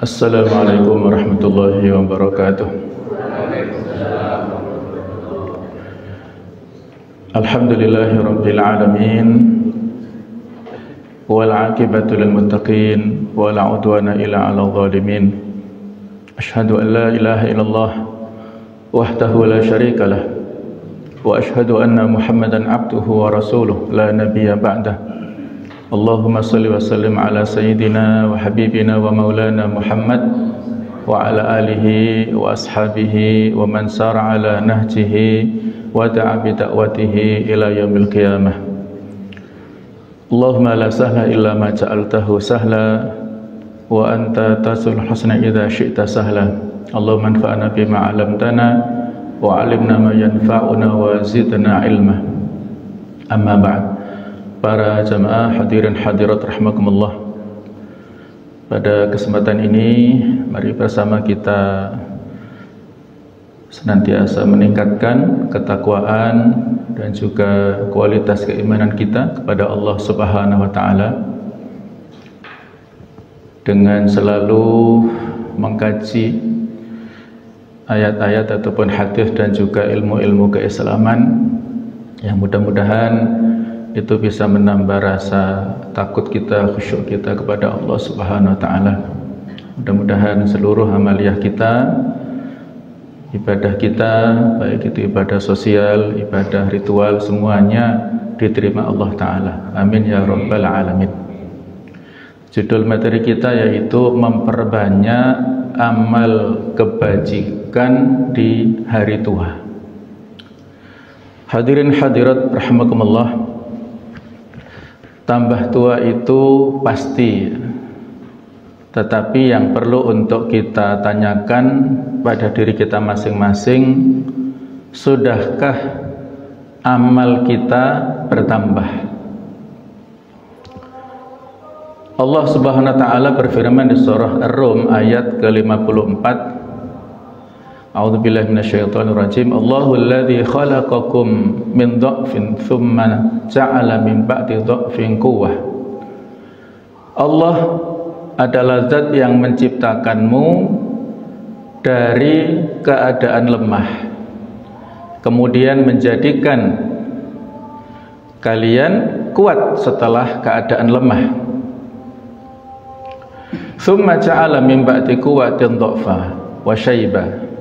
Assalamualaikum warahmatullahi wabarakatuh. Alhamdulillahi rabbil alamin, wal aqibatu lil muttaqin, wala udwana illa 'alal zalimin. Asyhadu an la ilaha illallah wahdahu la syarika lah, wa asyhadu anna Muhammadan abduhu wa rasuluh la nabiyya ba'dah. Allahumma salli wa sallim ala sayyidina wa habibina wa maulana Muhammad wa ala alihi wa ashabihi wa man sara ala nahjihi wa da'a bi da'watihi ila yaumil qiyamah. Allahumma la sahla illa ma ja'altahu sahla wa anta tasul husna idza syi'ta sahla. Allahumma anfa'na bima 'allamtana wa 'allimna ma yanfa'una wa zidna ilma. Amma ba'd. Para jamaah hadirin hadirat rahimakumullah, pada kesempatan ini mari bersama kita senantiasa meningkatkan ketakwaan dan juga kualitas keimanan kita kepada Allah Subhanahu wa taala dengan selalu mengkaji ayat-ayat ataupun hadis dan juga ilmu-ilmu keislaman yang mudah-mudahan itu bisa menambah rasa takut kita, khusyuk kita kepada Allah Subhanahu wa taala. Mudah-mudahan seluruh amaliyah kita, ibadah kita, baik itu ibadah sosial, ibadah ritual, semuanya diterima Allah taala. Amin ya rabbal alamin. Judul materi kita yaitu memperbanyak amal kebajikan di hari tua. Hadirin hadirat rahimakumullah, tambah tua itu pasti, tetapi yang perlu untuk kita tanyakan pada diri kita masing-masing, sudahkah amal kita bertambah? Allah Subhanahu wa taala berfirman di surah Ar-Rum ayat ke-54, A'udzubillahi minasyaitonir rajim. Allahul ladzi khalaqakum min dha'fin tsumma ja'ala min ba'di dha'fin quwwah. Allah adalah zat yang menciptakanmu dari keadaan lemah, kemudian menjadikan kalian kuat setelah keadaan lemah. Tsumma ja'ala min ba'di quwwatin dha'fa wa syaibah.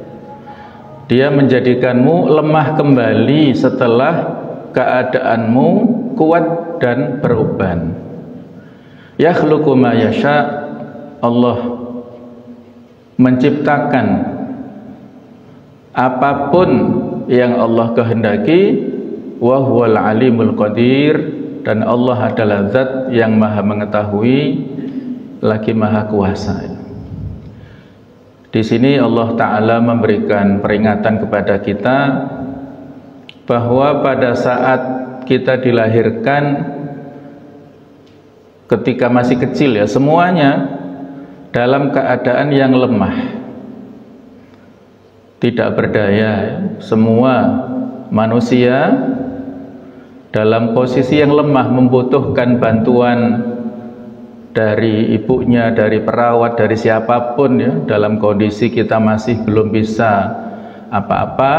Dia menjadikanmu lemah kembali setelah keadaanmu kuat dan beruban. Yakhluqu ma yasha. Allah menciptakan apapun yang Allah kehendaki. Wa huwal alimul qadir. Dan Allah adalah zat yang maha mengetahui lagi maha kuasa. Di sini Allah Ta'ala memberikan peringatan kepada kita bahwa pada saat kita dilahirkan ketika masih kecil ya, semuanya dalam keadaan yang lemah, tidak berdaya. Semua manusia dalam posisi yang lemah, membutuhkan bantuan dari ibunya, dari perawat, dari siapapun ya, dalam kondisi kita masih belum bisa apa-apa.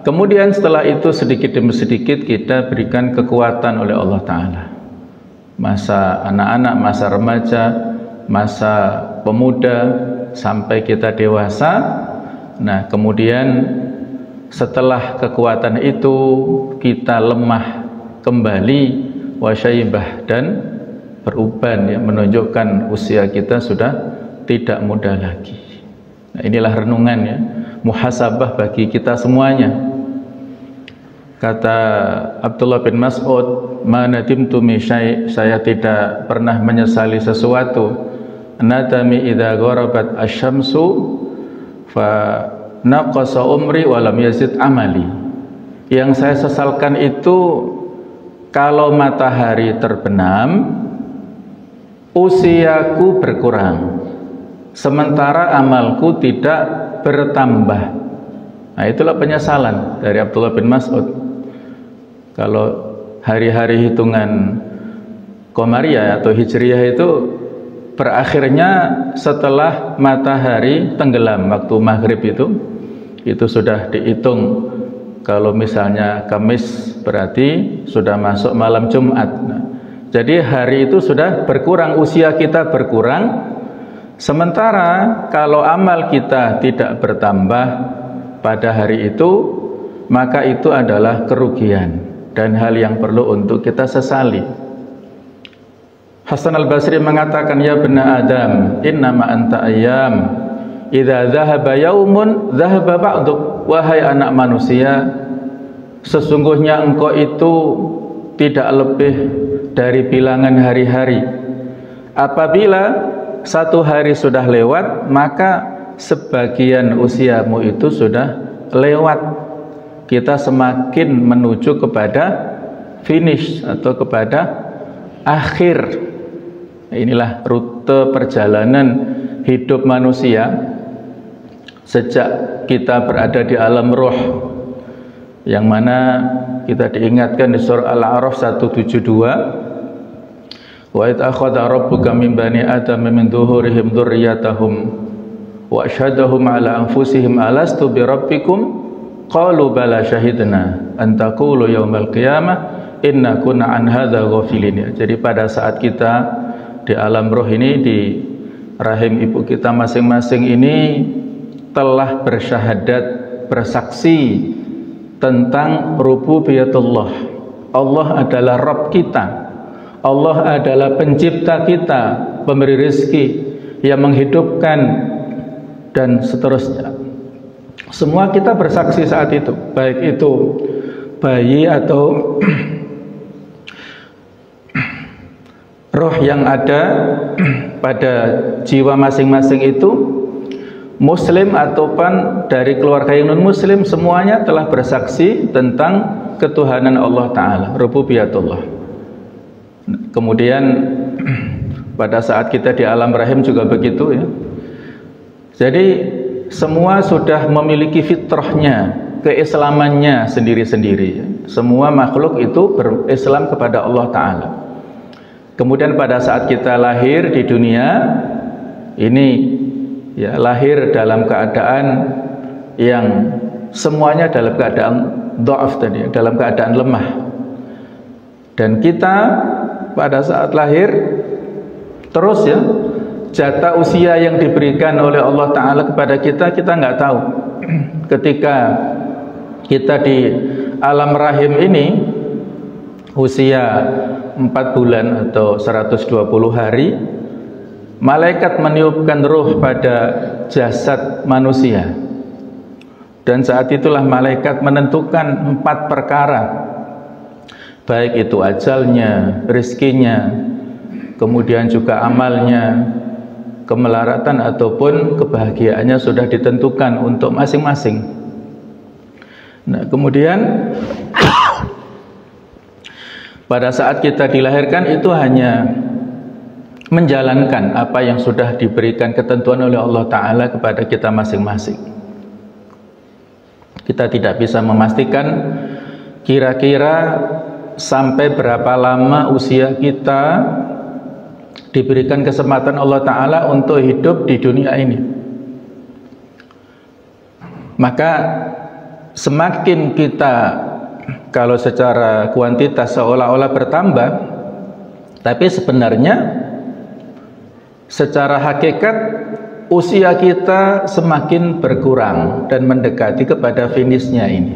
Kemudian setelah itu sedikit demi sedikit kita berikan kekuatan oleh Allah Ta'ala. Masa anak-anak, masa remaja, masa pemuda, sampai kita dewasa. Nah kemudian setelah kekuatan itu kita lemah kembali, wasyaibah, dan beruban ya, menunjukkan usia kita sudah tidak muda lagi. Nah, inilah renungan ya, muhasabah bagi kita semuanya. Kata Abdullah bin Mas'ud, ma nadimtu min syai', saya tidak pernah menyesali sesuatu. Nadami idza gharabat asy-syamsu fa naqasa umri wa lam yazid amali. Yang saya sesalkan itu kalau matahari terbenam, usiaku berkurang, sementara amalku tidak bertambah. Nah itulah penyesalan dari Abdullah bin Mas'ud. Kalau hari-hari hitungan Qamariyah atau Hijriyah itu berakhirnya setelah matahari tenggelam waktu maghrib itu sudah dihitung. Kalau misalnya Kamis berarti sudah masuk malam Jumat. Nah, jadi hari itu sudah berkurang, usia kita berkurang. Sementara kalau amal kita tidak bertambah pada hari itu, maka itu adalah kerugian dan hal yang perlu untuk kita sesali. Hasan al-Basri mengatakan, ya bena Adam, innama anta ayyam, idza dhahaba yaumun dhahaba ba'duk. Wahai anak manusia, sesungguhnya engkau itu tidak lebih dari bilangan hari-hari. Apabila satu hari sudah lewat, maka sebagian usiamu itu sudah lewat. Kita semakin menuju kepada finish atau kepada akhir. Inilah rute perjalanan hidup manusia sejak kita berada di alam roh, yang mana kita diingatkan di surah Al-A'raf 172, wa idh akhadha rabbuka min bani adama min dhuhurihim dzurriyyatahum wa asyhadahum ala anfusihim alastu bi rabbikum qalu bala syahidna an taqulu yaumal qiyamah inna kunna an hadza ghafilin. Jadi pada saat kita di alam roh ini, di rahim ibu kita masing-masing ini telah bersyahadat, bersaksi tentang rububiyatullah. Allah adalah Rabb kita, Allah adalah pencipta kita, pemberi rezeki, yang menghidupkan, dan seterusnya. Semua kita bersaksi saat itu, baik itu bayi atau roh yang ada pada jiwa masing-masing itu, Muslim ataupun dari keluarga yang non-Muslim, semuanya telah bersaksi tentang ketuhanan Allah Ta'ala, rububiyatullah. Kemudian pada saat kita di alam rahim juga begitu ya. Jadi semua sudah memiliki fitrahnya, keislamannya sendiri-sendiri. Semua makhluk itu berislam kepada Allah Ta'ala. Kemudian pada saat kita lahir di dunia ini, ya, lahir dalam keadaan yang semuanya dalam keadaan dha'af tadi, dalam keadaan lemah. Dan kita pada saat lahir terus ya, jatah usia yang diberikan oleh Allah Ta'ala kepada kita, kita nggak tahu. Ketika kita di alam rahim ini usia 4 bulan atau 120 hari, malaikat meniupkan ruh pada jasad manusia, dan saat itulah malaikat menentukan 4 perkara, baik itu ajalnya, rezekinya, kemudian juga amalnya, kemelaratan ataupun kebahagiaannya sudah ditentukan untuk masing-masing. Nah, kemudian pada saat kita dilahirkan itu hanya menjalankan apa yang sudah diberikan ketentuan oleh Allah Ta'ala kepada kita masing-masing. Kita tidak bisa memastikan kira-kira sampai berapa lama usia kita diberikan kesempatan Allah Ta'ala untuk hidup di dunia ini. Maka semakin kita, kalau secara kuantitas seolah-olah bertambah, tapi sebenarnya secara hakikat usia kita semakin berkurang dan mendekati kepada finishnya ini.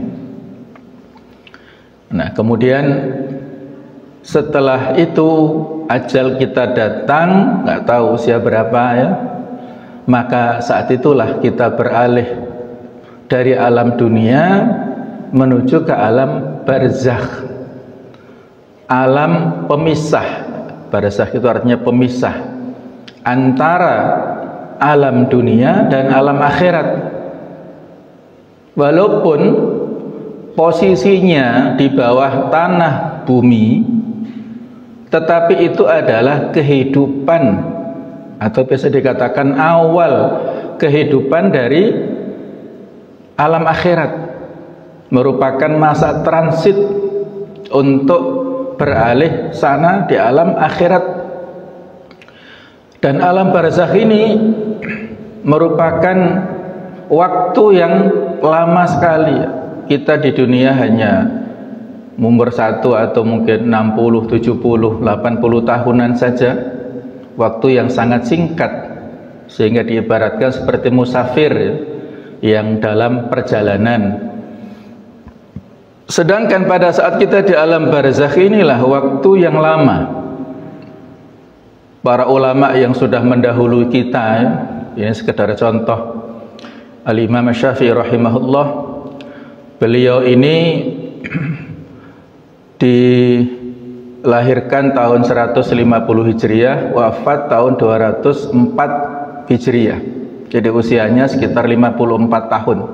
Nah, kemudian setelah itu ajal kita datang, nggak tahu usia berapa ya, maka saat itulah kita beralih dari alam dunia menuju ke alam barzakh, alam pemisah. Barzakh itu artinya pemisah antara alam dunia dan alam akhirat. Walaupun posisinya di bawah tanah bumi, tetapi itu adalah kehidupan, atau bisa dikatakan awal kehidupan dari alam akhirat, merupakan masa transit untuk beralih sana di alam akhirat. Dan alam barzakh ini merupakan waktu yang lama sekali. Kita di dunia hanya umur 1 atau mungkin 60, 70, 80 tahunan saja. Waktu yang sangat singkat, sehingga diibaratkan seperti musafir yang dalam perjalanan. Sedangkan pada saat kita di alam barzakh inilah waktu yang lama. Para ulama yang sudah mendahului kita, ini sekedar contoh, Al-Imam Syafi'i rahimahullah, beliau ini dilahirkan tahun 150 Hijriah, wafat tahun 204 Hijriah. Jadi usianya sekitar 54 tahun.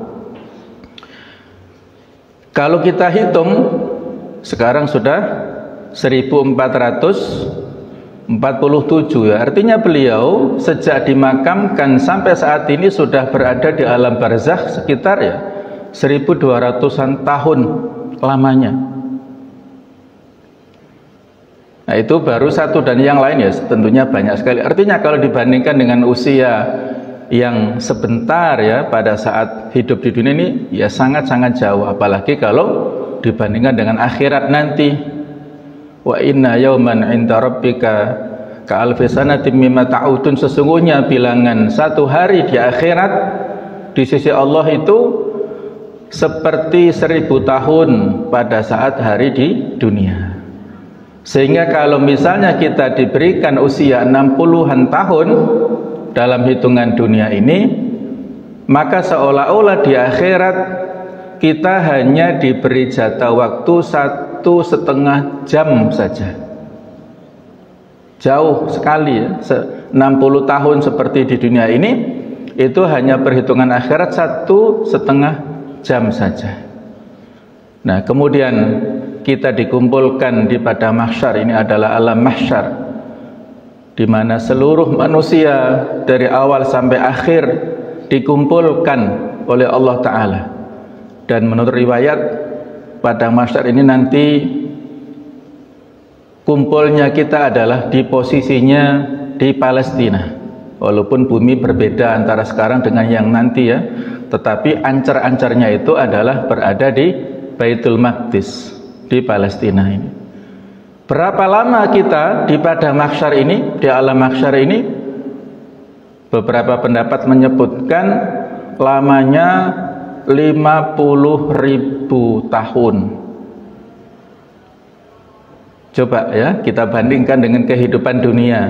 Kalau kita hitung, sekarang sudah 1447 ya. Artinya beliau sejak dimakamkan sampai saat ini sudah berada di alam barzakh sekitar 1200-an tahun lamanya. Nah, itu baru satu, dan yang lain ya tentunya banyak sekali. Artinya kalau dibandingkan dengan usia yang sebentar ya pada saat hidup di dunia ini ya sangat-sangat jauh, apalagi kalau dibandingkan dengan akhirat nanti. Wa inna yawman 'inda rabbika ka alfi sanatin mimma ta'udun, sesungguhnya bilangan satu hari di akhirat di sisi Allah itu seperti 1000 tahun pada saat hari di dunia. Sehingga kalau misalnya kita diberikan usia 60-an tahun dalam hitungan dunia ini, maka seolah-olah di akhirat kita hanya diberi jatah waktu 1,5 jam saja. Jauh sekali ya. 60 tahun seperti di dunia ini, itu hanya perhitungan akhirat 1,5 jam saja. Nah, kemudian kita dikumpulkan di padang mahsyar. Ini adalah alam mahsyar, di mana seluruh manusia dari awal sampai akhir dikumpulkan oleh Allah Ta'ala. Dan menurut riwayat, padang mahsyar ini nanti kumpulnya kita adalah di posisinya di Palestina. Walaupun bumi berbeda antara sekarang dengan yang nanti ya, tetapi ancar-ancarnya itu adalah berada di Baitul Maqdis, di Palestina ini. Berapa lama kita di padang mahsyar ini, di alam mahsyar ini? Beberapa pendapat menyebutkan lamanya 50.000 tahun. Coba ya kita bandingkan dengan kehidupan dunia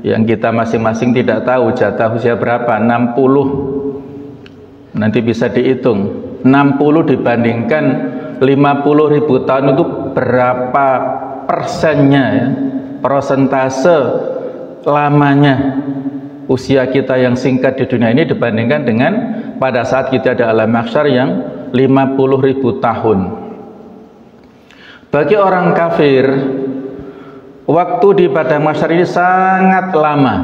yang kita masing-masing tidak tahu jatah usia berapa. 60, nanti bisa dihitung 60 dibandingkan 50.000 tahun itu berapa persennya ya, persentase lamanya usia kita yang singkat di dunia ini dibandingkan dengan pada saat kita ada alam mahsyar yang 50.000 tahun. Bagi orang kafir, waktu di padang mahsyar ini sangat lama.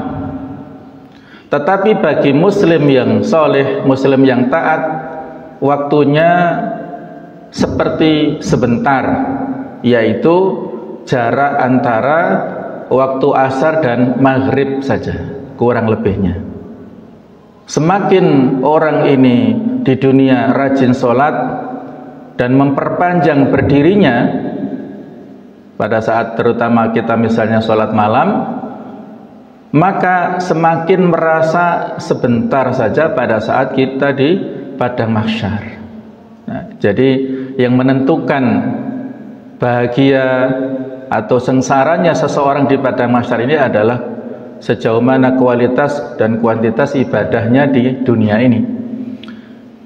Tetapi bagi muslim yang soleh, muslim yang taat, waktunya seperti sebentar, yaitu jarak antara waktu asar dan maghrib saja, kurang lebihnya. Semakin orang ini di dunia rajin sholat dan memperpanjang berdirinya, pada saat terutama kita misalnya sholat malam, maka semakin merasa sebentar saja pada saat kita di padang mahsyar. Nah, jadi yang menentukan bahagia atau sengsaranya seseorang di padang mahsyar ini adalah sejauh mana kualitas dan kuantitas ibadahnya di dunia ini.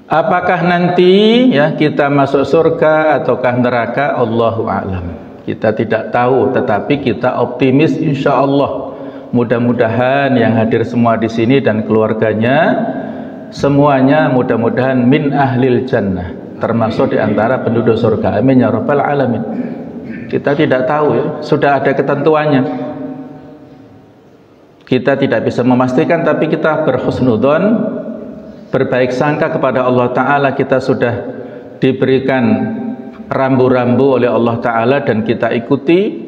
Apakah nanti ya kita masuk surga ataukah neraka, Allahu a'lam. Kita tidak tahu, tetapi kita optimis insya Allah. Mudah-mudahan yang hadir semua di sini dan keluarganya semuanya mudah-mudahan min ahlil jannah, termasuk di antara penduduk surga. Amin ya rabbal alamin. Kita tidak tahu ya, sudah ada ketentuannya. Kita tidak bisa memastikan, tapi kita berhusnudzon, berbaik sangka kepada Allah Ta'ala. Kita sudah diberikan rambu-rambu oleh Allah Ta'ala dan kita ikuti,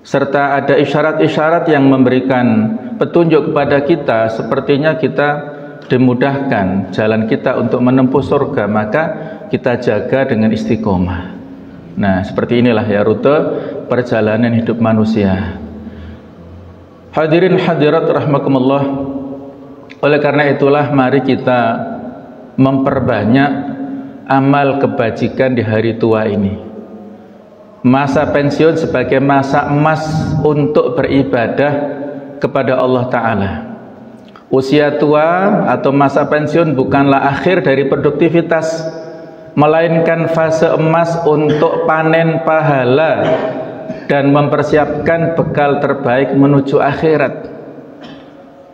serta ada isyarat-isyarat yang memberikan petunjuk kepada kita, sepertinya kita dimudahkan jalan kita untuk menempuh surga, maka kita jaga dengan istiqomah. Nah, seperti inilah ya rute perjalanan hidup manusia. Hadirin hadirat rahimakumullah. Oleh karena itulah mari kita memperbanyak amal kebajikan di hari tua ini. Masa pensiun sebagai masa emas untuk beribadah kepada Allah Ta'ala. Usia tua atau masa pensiun bukanlah akhir dari produktivitas, melainkan fase emas untuk panen pahala dan mempersiapkan bekal terbaik menuju akhirat.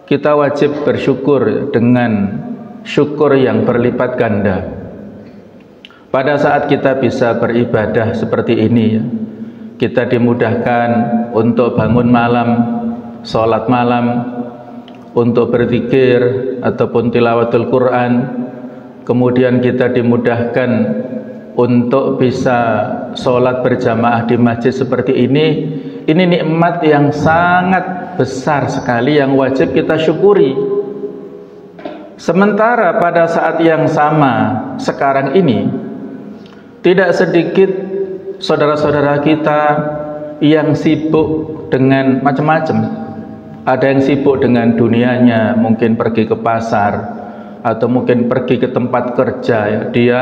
Kita wajib bersyukur dengan syukur yang berlipat ganda. Pada saat kita bisa beribadah seperti ini, kita dimudahkan untuk bangun malam, sholat malam, untuk berzikir ataupun tilawatul Quran. Kemudian kita dimudahkan untuk bisa sholat berjamaah di masjid seperti ini. Ini nikmat yang sangat besar sekali yang wajib kita syukuri. Sementara pada saat yang sama sekarang ini, tidak sedikit saudara-saudara kita yang sibuk dengan macam-macam. Ada yang sibuk dengan dunianya, mungkin pergi ke pasar atau mungkin pergi ke tempat kerja ya. Dia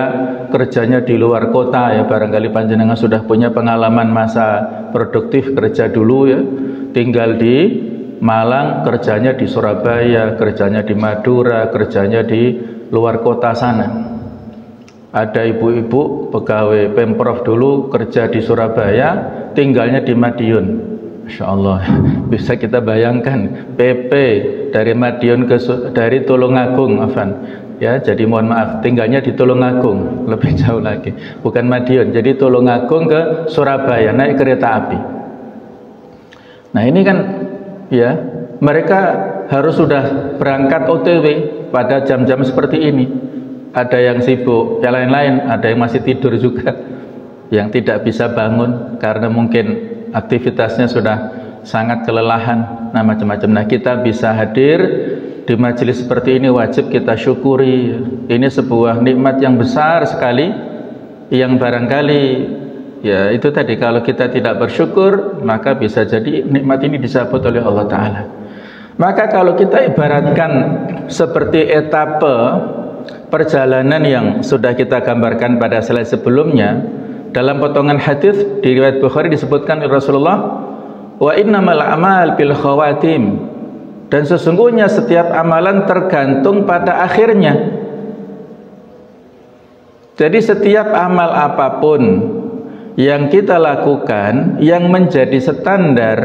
kerjanya di luar kota ya, barangkali panjenengan sudah punya pengalaman masa produktif kerja dulu ya, tinggal di Malang, kerjanya di Surabaya, kerjanya di Madura, kerjanya di luar kota sana. Ada ibu-ibu pegawai Pemprov dulu kerja di Surabaya, tinggalnya di Madiun. Masya Allah, bisa kita bayangkan PP dari Madiun dari Tulungagung, ya, jadi mohon maaf, tinggalnya di Tulungagung, lebih jauh lagi, bukan Madiun, jadi Tulungagung ke Surabaya naik kereta api. Nah ini kan ya, mereka harus sudah berangkat OTW pada jam-jam seperti ini. Ada yang sibuk, yang lain-lain, ada yang masih tidur juga, yang tidak bisa bangun karena mungkin aktivitasnya sudah sangat kelelahan, nah macam-macam. Nah kita bisa hadir di majelis seperti ini wajib kita syukuri. Ini sebuah nikmat yang besar sekali, yang barangkali ya itu tadi, kalau kita tidak bersyukur maka bisa jadi nikmat ini disambut oleh Allah Ta'ala. Maka kalau kita ibaratkan seperti etape perjalanan yang sudah kita gambarkan pada slide sebelumnya, dalam potongan hadis di riwayat Bukhari disebutkan oleh Rasulullah, wa innamal a'mal bil khawatim, dan sesungguhnya setiap amalan tergantung pada akhirnya. Jadi setiap amal apapun yang kita lakukan yang menjadi standar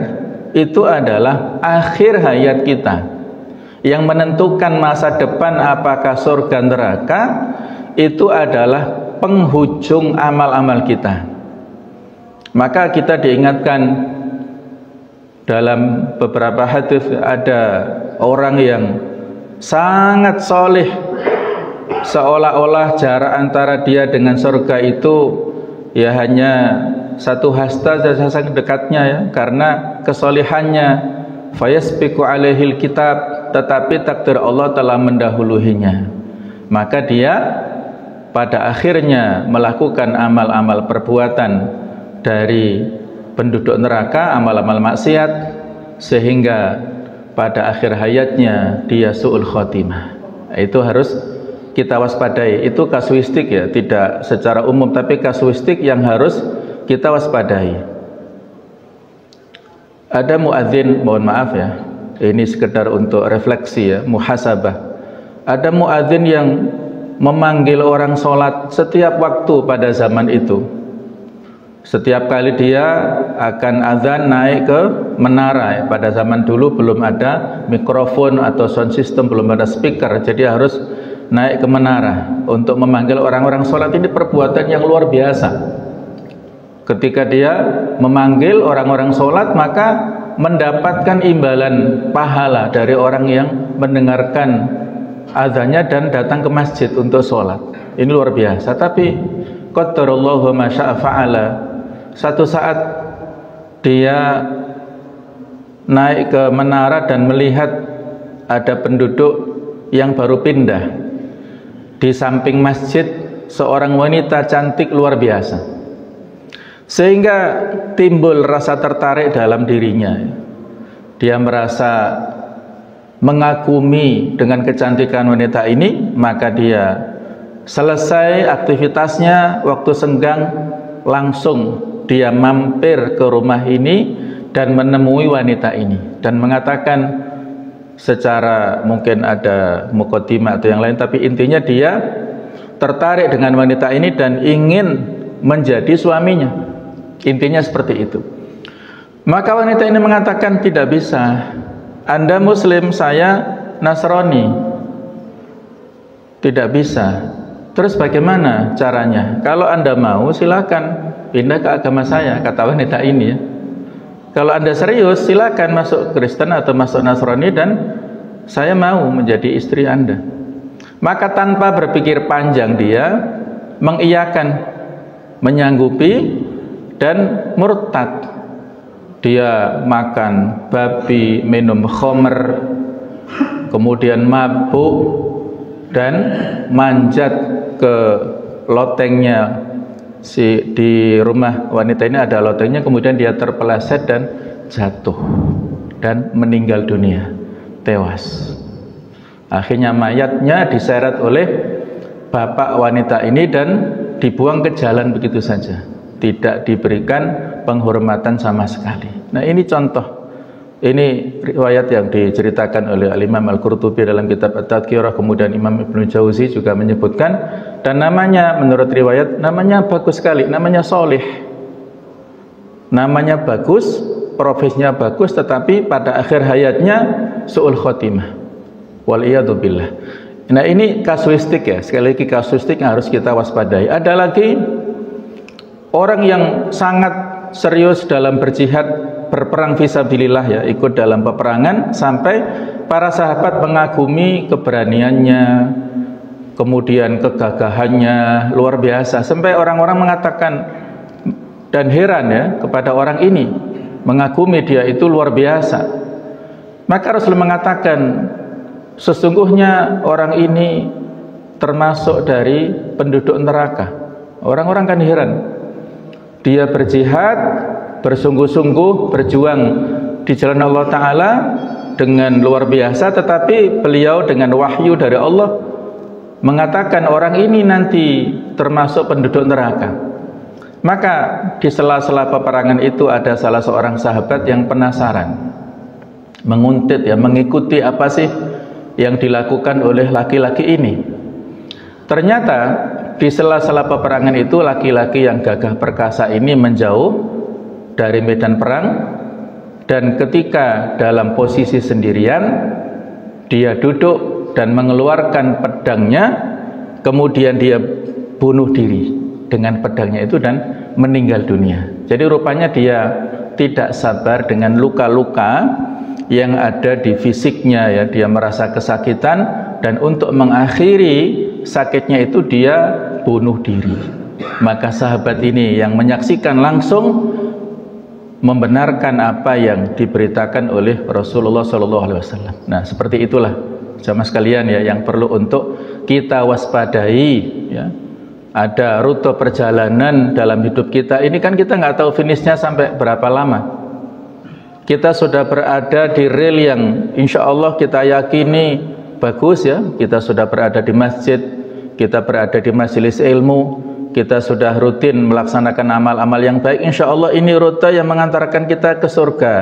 itu adalah akhir hayat kita. Yang menentukan masa depan apakah surga neraka itu adalah penghujung amal-amal kita. Maka kita diingatkan dalam beberapa hadis, ada orang yang sangat soleh, seolah-olah jarak antara dia dengan surga itu ya hanya satu hasta saja sangat dekatnya ya, karena kesolihannya. Fayasbiqu alaihil kitab, tetapi takdir Allah telah mendahuluinya. Maka dia pada akhirnya melakukan amal-amal perbuatan dari penduduk neraka, amal-amal maksiat, sehingga pada akhir hayatnya dia su'ul khotimah. Itu harus kita waspadai. Itu kasuistik ya, tidak secara umum, tapi kasuistik yang harus kita waspadai. Ada muadzin, mohon maaf ya, ini sekedar untuk refleksi ya, muhasabah. Ada muadzin yang memanggil orang sholat setiap waktu pada zaman itu. Setiap kali dia akan azan naik ke menara ya. Pada zaman dulu belum ada mikrofon atau sound system, belum ada speaker, jadi harus naik ke menara untuk memanggil orang-orang sholat. Ini perbuatan yang luar biasa. Ketika dia memanggil orang-orang sholat, maka mendapatkan imbalan pahala dari orang yang mendengarkan azannya dan datang ke masjid untuk sholat. Ini luar biasa. Tapi qadarallahu ma syaa fa'ala, satu saat dia naik ke menara dan melihat ada penduduk yang baru pindah. Di samping masjid seorang wanita cantik luar biasa, sehingga timbul rasa tertarik dalam dirinya. Dia merasa mengagumi dengan kecantikan wanita ini, maka dia selesai aktivitasnya, waktu senggang langsung dia mampir ke rumah ini dan menemui wanita ini dan mengatakan secara, mungkin ada muqaddimah atau yang lain, tapi intinya dia tertarik dengan wanita ini dan ingin menjadi suaminya. Intinya seperti itu. Maka wanita ini mengatakan, tidak bisa, Anda Muslim, saya Nasrani. Tidak bisa. Terus bagaimana caranya? Kalau Anda mau, silakan pindah ke agama saya, kata wanita ini ya. Kalau Anda serius, silakan masuk Kristen atau masuk Nasrani dan saya mau menjadi istri Anda. Maka tanpa berpikir panjang dia mengiyakan, menyanggupi dan murtad. Dia makan babi, minum khamr, kemudian mabuk dan manjat ke lotengnya. Di rumah wanita ini ada lotengnya, kemudian dia terpeleset dan jatuh dan meninggal dunia, tewas. Akhirnya mayatnya diseret oleh bapak wanita ini dan dibuang ke jalan begitu saja, tidak diberikan penghormatan sama sekali. Nah, ini contoh. Ini riwayat yang diceritakan oleh Al-Imam Al-Qurtubi dalam kitab At-Tadhkirah, kemudian Imam Ibnu Jauzi juga menyebutkan, dan namanya menurut riwayat namanya bagus sekali, namanya Solih. Namanya bagus, profesinya bagus, tetapi pada akhir hayatnya su'ul khotimah. Waliyadzubillah. Nah, ini kasuistik ya, sekali lagi kasuistik yang harus kita waspadai. Ada lagi orang yang sangat serius dalam berjihad, berperang fisabilillah ya, ikut dalam peperangan, sampai para sahabat mengagumi keberaniannya, kemudian kegagahannya luar biasa, sampai orang-orang mengatakan dan heran ya kepada orang ini, mengagumi dia itu luar biasa. Maka Rasul mengatakan, sesungguhnya orang ini termasuk dari penduduk neraka. Orang-orang kan heran, dia berjihad, bersungguh-sungguh berjuang di jalan Allah Ta'ala dengan luar biasa, tetapi beliau dengan wahyu dari Allah mengatakan orang ini nanti termasuk penduduk neraka. Maka di sela-sela peperangan itu ada salah seorang sahabat yang penasaran, menguntit ya, mengikuti apa sih yang dilakukan oleh laki-laki ini. Ternyata di sela-sela peperangan itu laki-laki yang gagah perkasa ini menjauh dari medan perang, dan ketika dalam posisi sendirian dia duduk dan mengeluarkan pedangnya, kemudian dia bunuh diri dengan pedangnya itu dan meninggal dunia. Jadi rupanya dia tidak sabar dengan luka-luka yang ada di fisiknya ya, dia merasa kesakitan dan untuk mengakhiri sakitnya itu dia bunuh diri. Maka sahabat ini yang menyaksikan langsung membenarkan apa yang diberitakan oleh Rasulullah SAW. Nah, seperti itulah jamaah sekalian ya, yang perlu untuk kita waspadai ya. Ada rute perjalanan dalam hidup kita ini, kan kita nggak tahu finishnya sampai berapa lama. Kita sudah berada di rel yang insya Allah kita yakini bagus ya. Kita sudah berada di masjid, kita berada di majelis ilmu, kita sudah rutin melaksanakan amal-amal yang baik. Insya Allah ini rute yang mengantarkan kita ke surga.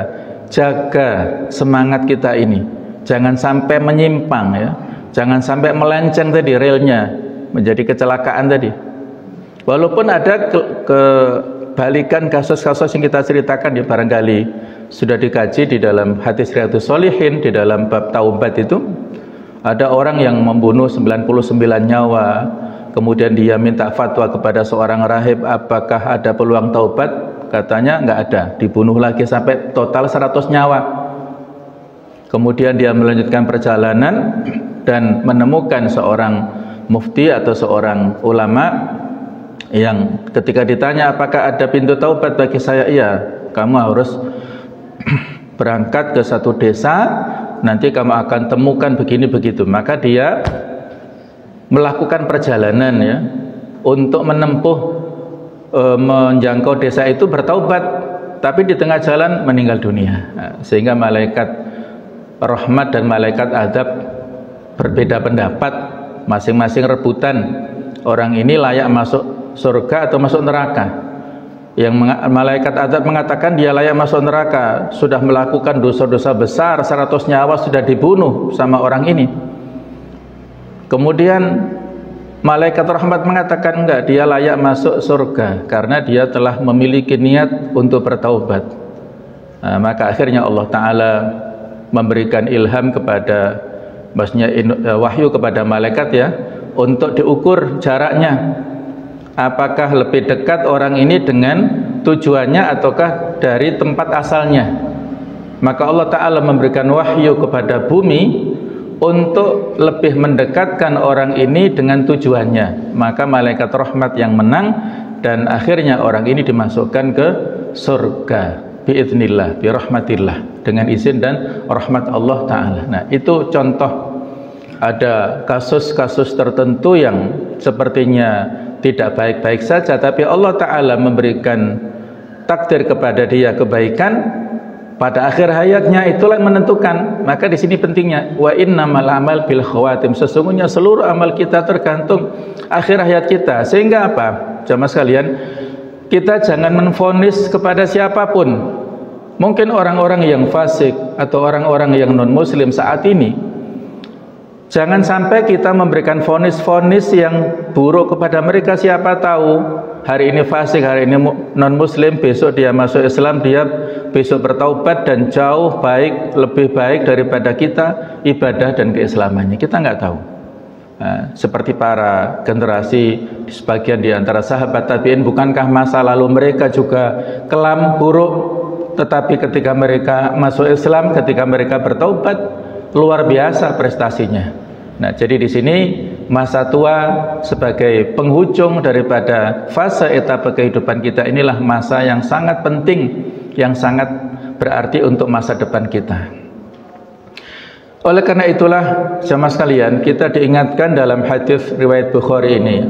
Jaga semangat kita ini, jangan sampai menyimpang ya, jangan sampai melenceng tadi relnya, menjadi kecelakaan tadi. Walaupun ada kebalikan kasus-kasus yang kita ceritakan ya, barangkali sudah dikaji di dalam hadis Riyadhus Shalihin, di dalam bab taubat itu ada orang yang membunuh 99 nyawa, kemudian dia minta fatwa kepada seorang rahib, apakah ada peluang taubat? Katanya nggak ada, dibunuh lagi sampai total 100 nyawa. Kemudian dia melanjutkan perjalanan dan menemukan seorang mufti atau seorang ulama yang ketika ditanya apakah ada pintu taubat bagi saya, iya, kamu harus berangkat ke satu desa, nanti kamu akan temukan begini begitu. Maka dia melakukan perjalanan ya untuk menempuh menjangkau desa itu, bertaubat, tapi di tengah jalan meninggal dunia. Nah, sehingga malaikat rahmat dan malaikat azab berbeda pendapat, masing-masing rebutan orang ini layak masuk surga atau masuk neraka. Yang malaikat azab mengatakan dia layak masuk neraka, sudah melakukan dosa-dosa besar, 100 nyawa sudah dibunuh sama orang ini. Kemudian malaikat rahmat mengatakan enggak, dia layak masuk surga karena dia telah memiliki niat untuk bertaubat. Nah, maka akhirnya Allah Ta'ala memberikan ilham kepada, maksudnya wahyu kepada malaikat ya, untuk diukur jaraknya, apakah lebih dekat orang ini dengan tujuannya ataukah dari tempat asalnya. Maka Allah Ta'ala memberikan wahyu kepada bumi untuk lebih mendekatkan orang ini dengan tujuannya. Maka malaikat rahmat yang menang, dan akhirnya orang ini dimasukkan ke surga biiznillah, birahmatillah, dengan izin dan rahmat Allah Ta'ala. Nah, itu contoh. Ada kasus-kasus tertentu yang sepertinya tidak baik-baik saja, tapi Allah Ta'ala memberikan takdir kepada dia kebaikan. Pada akhir hayatnya itulah yang menentukan. Maka di sini pentingnya wa innamal amal bil khawatim. Sesungguhnya seluruh amal kita tergantung akhir hayat kita. Sehingga apa? Jamaah sekalian, kita jangan menvonis kepada siapapun. Mungkin orang-orang yang fasik atau orang-orang yang non muslim saat ini, jangan sampai kita memberikan vonis-vonis yang buruk kepada mereka. Siapa tahu hari ini fasik, hari ini non muslim, besok dia masuk Islam, dia besok bertaubat dan jauh baik, lebih baik daripada kita ibadah dan keislamannya. Kita nggak tahu. Nah, seperti para generasi sebagian di antara sahabat tabi'in, bukankah masa lalu mereka juga kelam buruk, tetapi ketika mereka masuk Islam, ketika mereka bertaubat, luar biasa prestasinya. Nah, jadi di sini masa tua sebagai penghujung daripada fase etapa kehidupan kita, inilah masa yang sangat penting, yang sangat berarti untuk masa depan kita. Oleh karena itulah jamaah sekalian, kita diingatkan dalam hadis riwayat Bukhari ini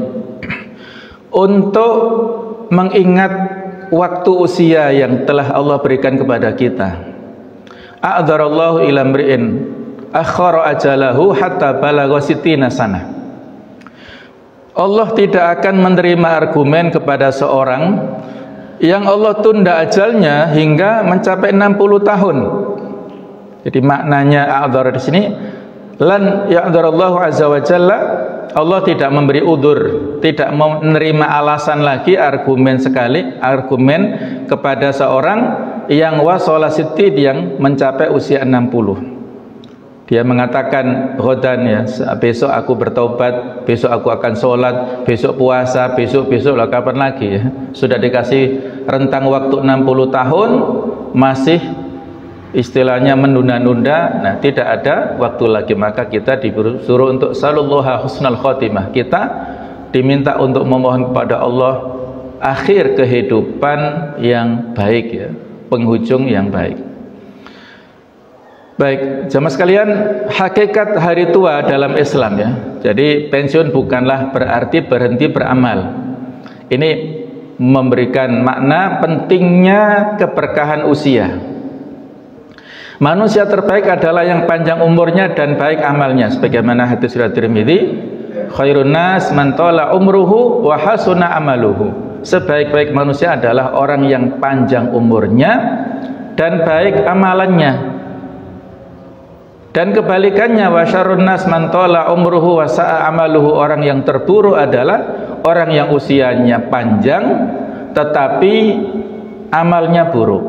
untuk mengingat waktu usia yang telah Allah berikan kepada kita. A'dzarallahu ila mri'in akhara ajalahu hatta balagha sittina sanah. Allah tidak akan menerima argumen kepada seorang yang Allah tunda ajalnya hingga mencapai 60 tahun. Jadi maknanya a'dzar di sini, lan ya'dzarallahu azza wa jalla, Allah tidak memberi udzur, tidak menerima alasan lagi, argumen kepada seorang yang wasala sittid, yang mencapai usia 60. Dia mengatakan ghadan, ya, besok aku bertaubat, besok aku akan sholat, besok puasa, besok lah kapan lagi ya. Sudah dikasih rentang waktu 60 tahun, masih istilahnya menunda-nunda. Nah, tidak ada waktu lagi. Maka kita disuruh untuk sallallahu husnal khotimah. Kita diminta untuk memohon kepada Allah akhir kehidupan yang baik ya, penghujung yang baik. Baik, jamaah sekalian, hakikat hari tua dalam Islam ya. Jadi pensiun bukanlah berarti berhenti beramal. Ini memberikan makna pentingnya keberkahan usia. Manusia terbaik adalah yang panjang umurnya dan baik amalnya, sebagaimana hadis riwayat Tirmidzi, khairun nas man tala umruhu wa hasuna amaluhu. Sebaik-baik manusia adalah orang yang panjang umurnya dan baik amalannya. Dan kebalikannya, wa syarrun nas man tala umruhu wa sa'a amaluhu, orang yang terburuk adalah orang yang usianya panjang tetapi amalnya buruk.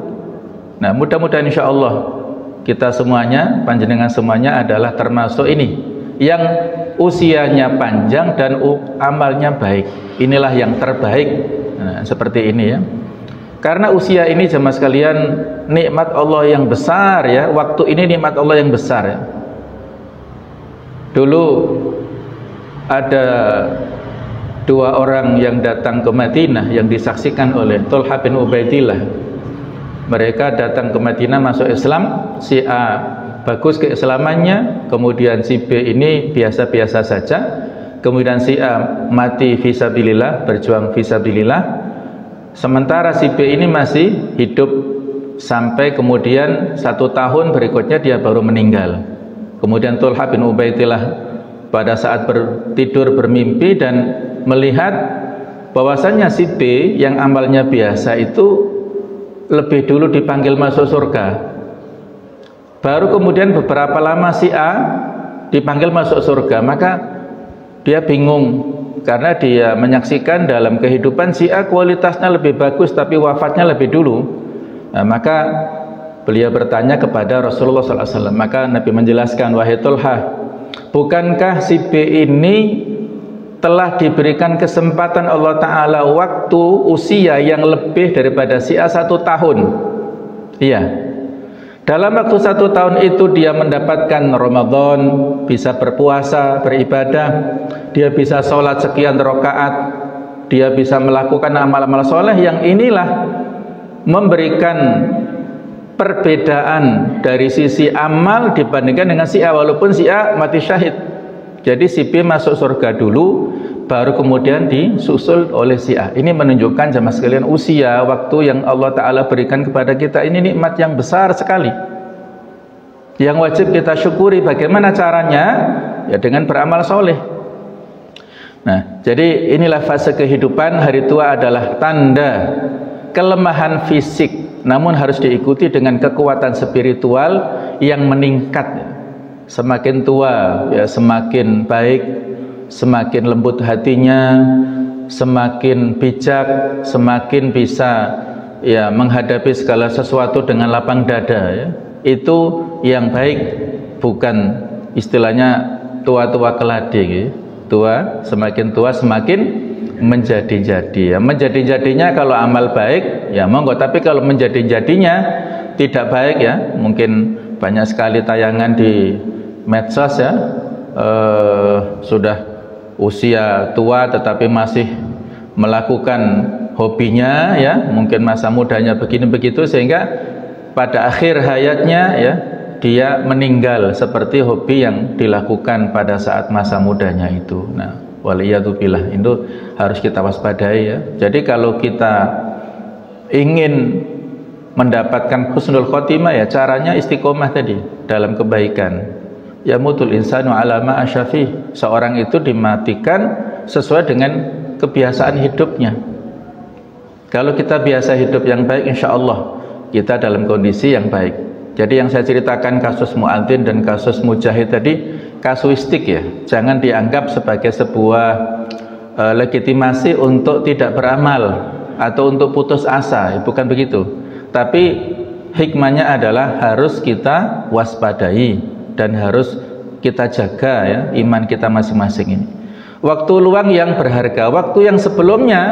Nah, mudah-mudahan insyaallah kita semuanya, panjenengan semuanya adalah termasuk ini, yang usianya panjang dan amalnya baik. Inilah yang terbaik. Nah, seperti ini ya. Karena usia ini jemaah sekalian nikmat Allah yang besar ya. Waktu ini nikmat Allah yang besar ya. Dulu ada dua orang yang datang ke Madinah yang disaksikan oleh Thalhah bin Ubaidillah. Mereka datang ke Madinah masuk Islam, si A bagus keislamannya, kemudian si B ini biasa-biasa saja, kemudian si A mati fisabilillah, berjuang fisabilillah, sementara si B ini masih hidup sampai kemudian 1 tahun berikutnya dia baru meninggal. Kemudian Thulha bin Ubaidillah pada saat tidur bermimpi dan melihat bahwasannya si B yang amalnya biasa itu lebih dulu dipanggil masuk surga. Baru kemudian beberapa lama si A dipanggil masuk surga. Maka dia bingung karena dia menyaksikan dalam kehidupan si A kualitasnya lebih bagus tapi wafatnya lebih dulu. Nah, maka beliau bertanya kepada Rasulullah SAW. Maka Nabi menjelaskan, wahai Thulha, bukankah si B ini telah diberikan kesempatan Allah Ta'ala waktu usia yang lebih daripada si A 1 tahun? Iya. Dalam waktu 1 tahun itu dia mendapatkan Ramadan, bisa berpuasa, beribadah, dia bisa sholat sekian rakaat, dia bisa melakukan amal-amal soleh yang inilah memberikan perbedaan dari sisi amal dibandingkan dengan si A, walaupun si A mati syahid. Jadi si B masuk surga dulu, baru kemudian disusul oleh si A. Ini menunjukkan jamaah sekalian, usia, waktu yang Allah Ta'ala berikan kepada kita ini nikmat yang besar sekali, yang wajib kita syukuri. Bagaimana caranya? Ya dengan beramal soleh. Nah, jadi inilah fase kehidupan. Hari tua adalah tanda kelemahan fisik, namun harus diikuti dengan kekuatan spiritual yang meningkat. Semakin tua ya semakin baik, semakin lembut hatinya, semakin bijak, semakin bisa ya menghadapi segala sesuatu dengan lapang dada ya. Itu yang baik, bukan istilahnya tua-tua keladi ya. Semakin tua semakin menjadi-jadi ya. Menjadi-jadinya kalau amal baik ya monggo, tapi kalau menjadi-jadinya tidak baik ya, mungkin banyak sekali tayangan di medsos ya, sudah usia tua tetapi masih melakukan hobinya ya, mungkin masa mudanya begini begitu, sehingga pada akhir hayatnya ya dia meninggal seperti hobi yang dilakukan pada saat masa mudanya itu. Nah, waliyadzubillah, itu harus kita waspadai ya. Jadi kalau kita ingin mendapatkan husnul khotimah ya caranya istiqomah tadi dalam kebaikan. Ya mutul insanu ala ma asyafi. Seorang itu dimatikan sesuai dengan kebiasaan hidupnya. Kalau kita biasa hidup yang baik, insya Allah kita dalam kondisi yang baik. Jadi yang saya ceritakan kasus Mu'adzin dan kasus Mujahid tadi kasuistik ya, jangan dianggap sebagai sebuah legitimasi untuk tidak beramal atau untuk putus asa, bukan begitu. Tapi hikmahnya adalah harus kita waspadai dan harus kita jaga ya iman kita masing-masing ini. Waktu luang yang berharga, waktu yang sebelumnya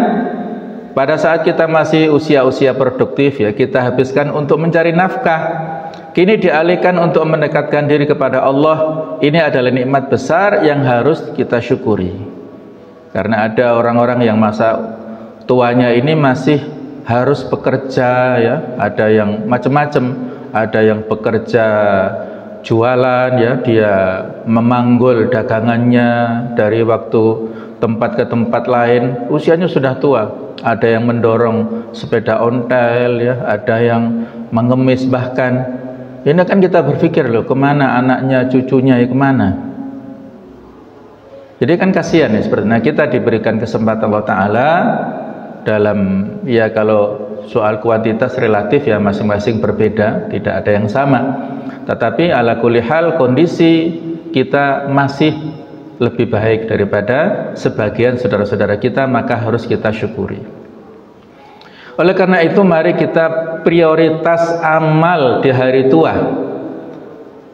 pada saat kita masih usia-usia produktif ya, kita habiskan untuk mencari nafkah, kini dialihkan untuk mendekatkan diri kepada Allah. Ini adalah nikmat besar yang harus kita syukuri. Karena ada orang-orang yang masa tuanya ini masih harus bekerja ya, ada yang macam-macam, ada yang bekerja jualan ya, dia memanggul dagangannya dari waktu tempat ke tempat lain, usianya sudah tua. Ada yang mendorong sepeda ontel ya, ada yang mengemis bahkan. Ini kan kita berpikir loh, kemana anaknya, cucunya ya kemana. Jadi kan kasihan ya seperti. Nah, kita diberikan kesempatan Allah Ta'ala dalam ya, kalau soal kuantitas relatif ya masing-masing berbeda, tidak ada yang sama. Tetapi ala kulli hal kondisi kita masih lebih baik daripada sebagian saudara-saudara kita, maka harus kita syukuri. Oleh karena itu mari kita prioritas amal di hari tua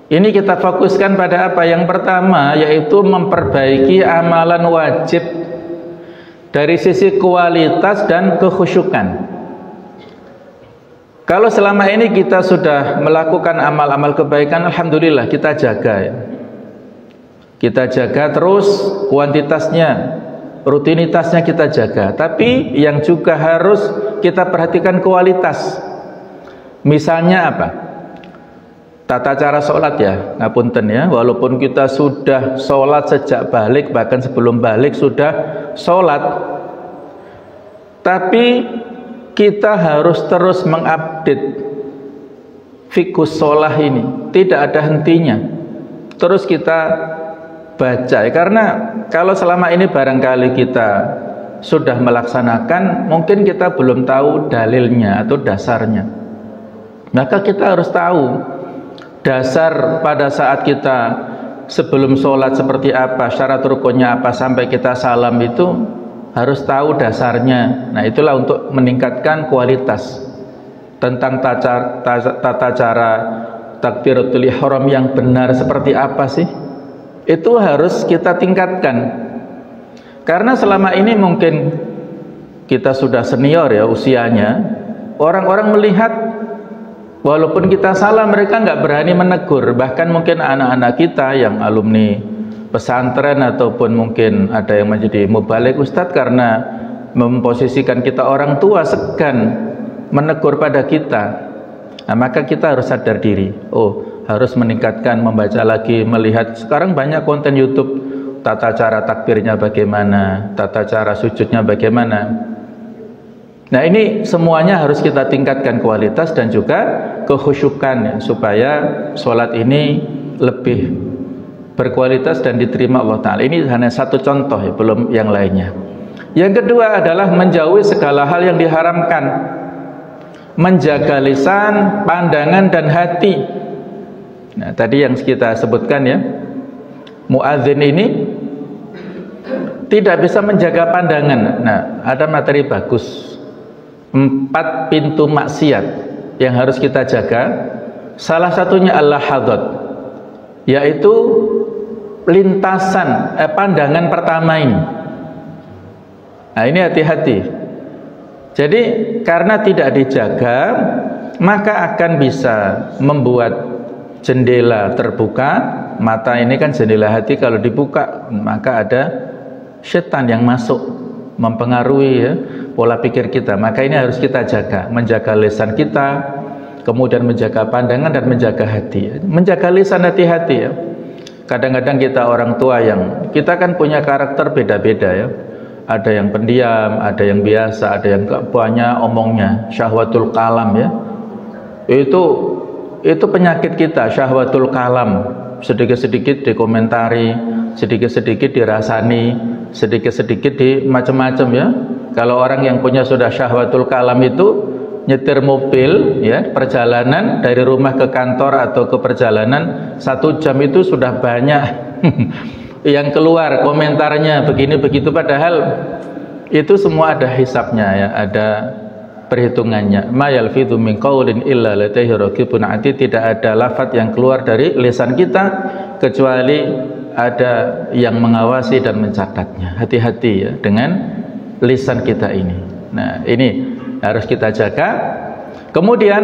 ini kita fokuskan pada apa? Yang pertama yaitu memperbaiki amalan wajib dari sisi kualitas dan kekhusyukan. Kalau selama ini kita sudah melakukan amal-amal kebaikan, alhamdulillah kita jaga ya. Kita jaga terus kuantitasnya, rutinitasnya kita jaga. Tapi yang juga harus kita perhatikan kualitas. Misalnya apa? Tata cara sholat ya, ngapunten ya, walaupun kita sudah sholat sejak balik, bahkan sebelum balik sudah sholat, tapi kita harus terus mengupdate fikus sholah ini, tidak ada hentinya. Terus kita baca, karena kalau selama ini barangkali kita sudah melaksanakan, mungkin kita belum tahu dalilnya atau dasarnya. Maka kita harus tahu dasar pada saat kita sebelum sholat seperti apa, syarat rukunnya apa, sampai kita salam itu harus tahu dasarnya. Nah, itulah untuk meningkatkan kualitas tentang tata cara takbiratul ihram yang benar seperti apa sih. Itu harus kita tingkatkan, karena selama ini mungkin kita sudah senior ya usianya, orang-orang melihat walaupun kita salah mereka nggak berani menegur. Bahkan mungkin anak-anak kita yang alumni pesantren ataupun mungkin ada yang menjadi mubalik ustadz, karena memposisikan kita orang tua segan menegur pada kita. Nah, maka kita harus sadar diri, harus meningkatkan, membaca lagi, melihat. Sekarang banyak konten YouTube, tata cara takbirnya bagaimana, tata cara sujudnya bagaimana. Nah, ini semuanya harus kita tingkatkan kualitas dan juga kekhusyukan ya, supaya sholat ini lebih berkualitas dan diterima Allah Ta'ala. Ini hanya satu contoh ya, belum yang lainnya. Yang kedua adalah menjauhi segala hal yang diharamkan, menjaga lisan, pandangan dan hati. Nah, tadi yang kita sebutkan ya, muadzin ini tidak bisa menjaga pandangan. Nah, ada materi bagus, 4 pintu maksiat yang harus kita jaga. Salah satunya al-lahadzat, yaitu lintasan pandangan pertama ini. Nah, ini hati-hati. Jadi karena tidak dijaga, maka akan bisa membuat jendela terbuka. Mata ini kan jendela hati, kalau dibuka maka ada setan yang masuk mempengaruhi ya pola pikir kita. Maka ini harus kita jaga, menjaga lisan kita, kemudian menjaga pandangan dan menjaga hati. Menjaga lisan, hati-hati ya. Kadang-kadang kita orang tua yang kita kan punya karakter beda-beda ya. Ada yang pendiam, ada yang biasa, ada yang banyak omongnya, syahwatul kalam ya. Itu penyakit kita, syahwatul kalam. Sedikit-sedikit dikomentari, sedikit-sedikit dirasani, sedikit-sedikit di macam-macam ya. Kalau orang yang punya sudah syahwatul kalam itu nyetir mobil ya, perjalanan dari rumah ke kantor atau ke perjalanan 1 jam itu sudah banyak yang keluar komentarnya begini begitu, padahal itu semua ada hisabnya ya, ada perhitungannya. Ma yalfidhu min qaulin illa ladaihi raqibun atid. Tidak ada lafaz yang keluar dari lisan kita kecuali ada yang mengawasi dan mencatatnya. Hati-hati ya dengan lisan kita ini. Nah, ini harus kita jaga. Kemudian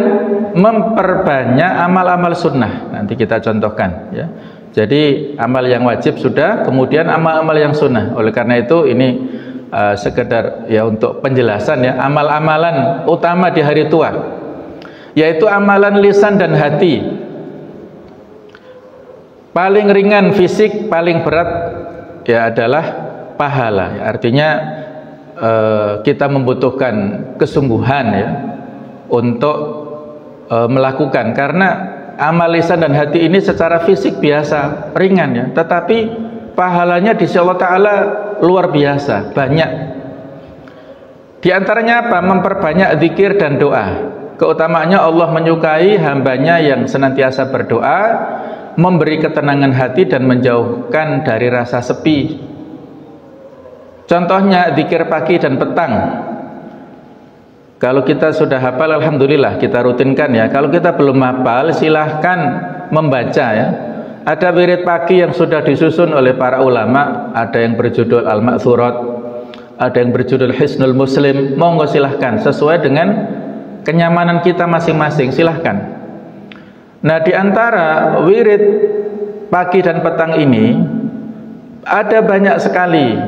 memperbanyak amal-amal sunnah. Nanti kita contohkan ya. Jadi amal yang wajib sudah, kemudian amal-amal yang sunnah. Oleh karena itu ini sekedar ya untuk penjelasan ya, amal-amalan utama di hari tua, yaitu amalan lisan dan hati. Paling ringan fisik, paling berat ya adalah pahala ya. Artinya kita membutuhkan kesungguhan ya untuk melakukan, karena amal lisan dan hati ini secara fisik biasa ringan ya, tetapi pahalanya di sisi Allah Ta'ala luar biasa banyak. Di antaranya apa? Memperbanyak zikir dan doa. Keutamaannya Allah menyukai hambanya yang senantiasa berdoa, memberi ketenangan hati dan menjauhkan dari rasa sepi. Contohnya zikir pagi dan petang. Kalau kita sudah hafal, alhamdulillah kita rutinkan ya. Kalau kita belum hafal, silahkan membaca ya. Ada wirid pagi yang sudah disusun oleh para ulama, ada yang berjudul Al-Ma'thurat, ada yang berjudul Hisnul Muslim. Monggo silahkan, sesuai dengan kenyamanan kita masing-masing, silahkan. Nah, di antara wirid pagi dan petang ini ada banyak sekali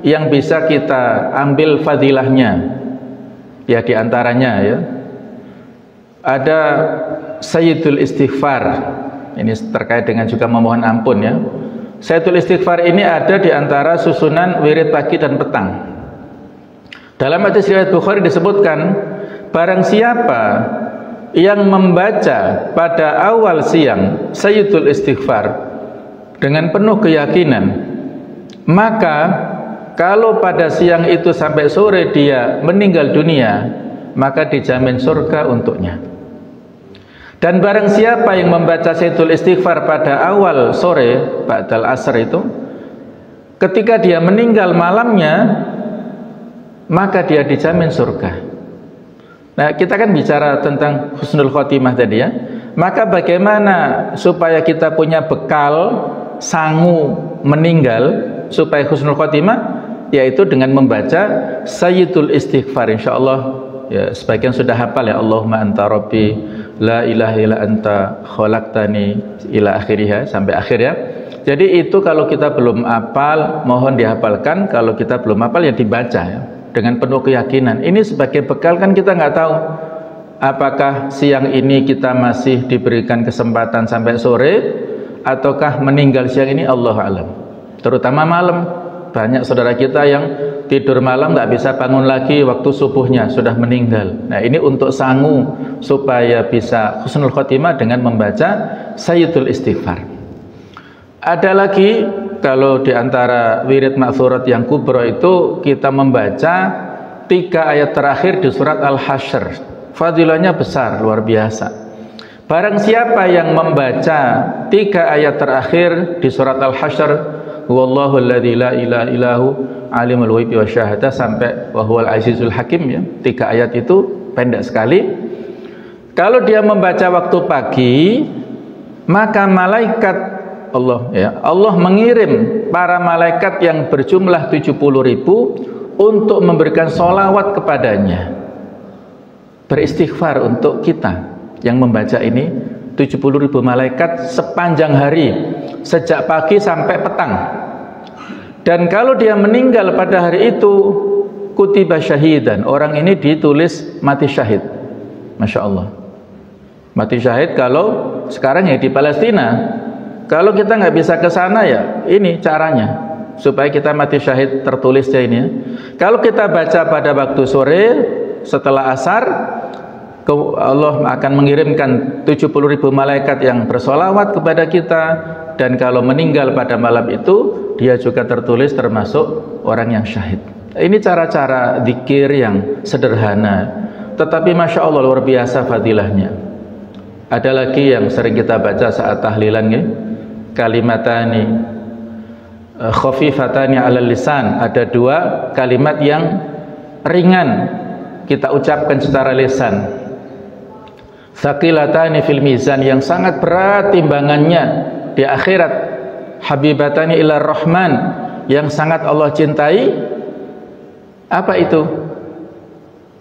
yang bisa kita ambil fadilahnya. Ya, di antaranya ya, ada Sayyidul Istighfar. Ini terkait dengan juga memohon ampun ya. Sayyidul Istighfar ini ada di antara susunan wirid pagi dan petang. Dalam hadis riwayat Bukhari disebutkan, barang siapa yang membaca pada awal siang Sayyidul Istighfar dengan penuh keyakinan, maka kalau pada siang itu sampai sore dia meninggal dunia, maka dijamin surga untuknya. Dan barang siapa yang membaca Sayyidul Istighfar pada awal sore, ba'dal asr itu, ketika dia meninggal malamnya, maka dia dijamin surga. Nah, kita kan bicara tentang husnul khotimah tadi ya. Maka bagaimana supaya kita punya bekal sangu meninggal supaya husnul khotimah? Yaitu dengan membaca Sayyidul Istighfar. Insyaallah ya, sebagian sudah hafal ya, Allahumma anta rabbi la ilaha illa anta khalaqtani ila akhirih, sampai akhir ya. Jadi itu kalau kita belum hafal mohon dihafalkan, kalau kita belum hafal ya dibaca ya, dengan penuh keyakinan. Ini sebagai bekal, kan kita nggak tahu apakah siang ini kita masih diberikan kesempatan sampai sore ataukah meninggal siang ini, Allahu a'lam. Terutama malam, banyak saudara kita yang tidur malam nggak bisa bangun lagi waktu subuhnya sudah meninggal. Nah, ini untuk sangu supaya bisa husnul khotimah dengan membaca Sayyidul Istighfar. Ada lagi, kalau diantara wirid ma'thurat yang kubra itu kita membaca 3 ayat terakhir di surat Al-Hasyr. Fadilahnya besar, luar biasa. Barang siapa yang membaca 3 ayat terakhir di surat Al-Hasyr, wallahu alladzi la ilaha illahu alimul ghaibi wasyahadah, sampai wa huwal azizul hakim ya. 3 ayat itu pendek sekali. Kalau dia membaca waktu pagi, maka malaikat Allah mengirim para malaikat yang berjumlah 70.000 untuk memberikan sholawat kepadanya, beristighfar untuk kita yang membaca ini. 70.000 malaikat sepanjang hari, sejak pagi sampai petang. Dan kalau dia meninggal pada hari itu, kutiba syahidan, orang ini ditulis mati syahid. Masya Allah, mati syahid. Kalau sekarang ya di Palestina, kalau kita nggak bisa ke sana ya ini caranya supaya kita mati syahid, tertulisnya ini ya. Kalau kita baca pada waktu sore setelah asar, Allah akan mengirimkan 70.000 malaikat yang bersolawat kepada kita. Dan kalau meninggal pada malam itu, dia juga tertulis termasuk orang yang syahid. Ini cara-cara zikir yang sederhana, tetapi Masya Allah luar biasa fadilahnya. Ada lagi yang sering kita baca saat tahlilan ya, kalimatani khafifatani alal lisan. Ada 2 kalimat yang ringan kita ucapkan secara lisan. Tsaqilatani fil mizan, yang sangat berat timbangannya di akhirat. Habibatani ilar rahman, yang sangat Allah cintai. Apa itu?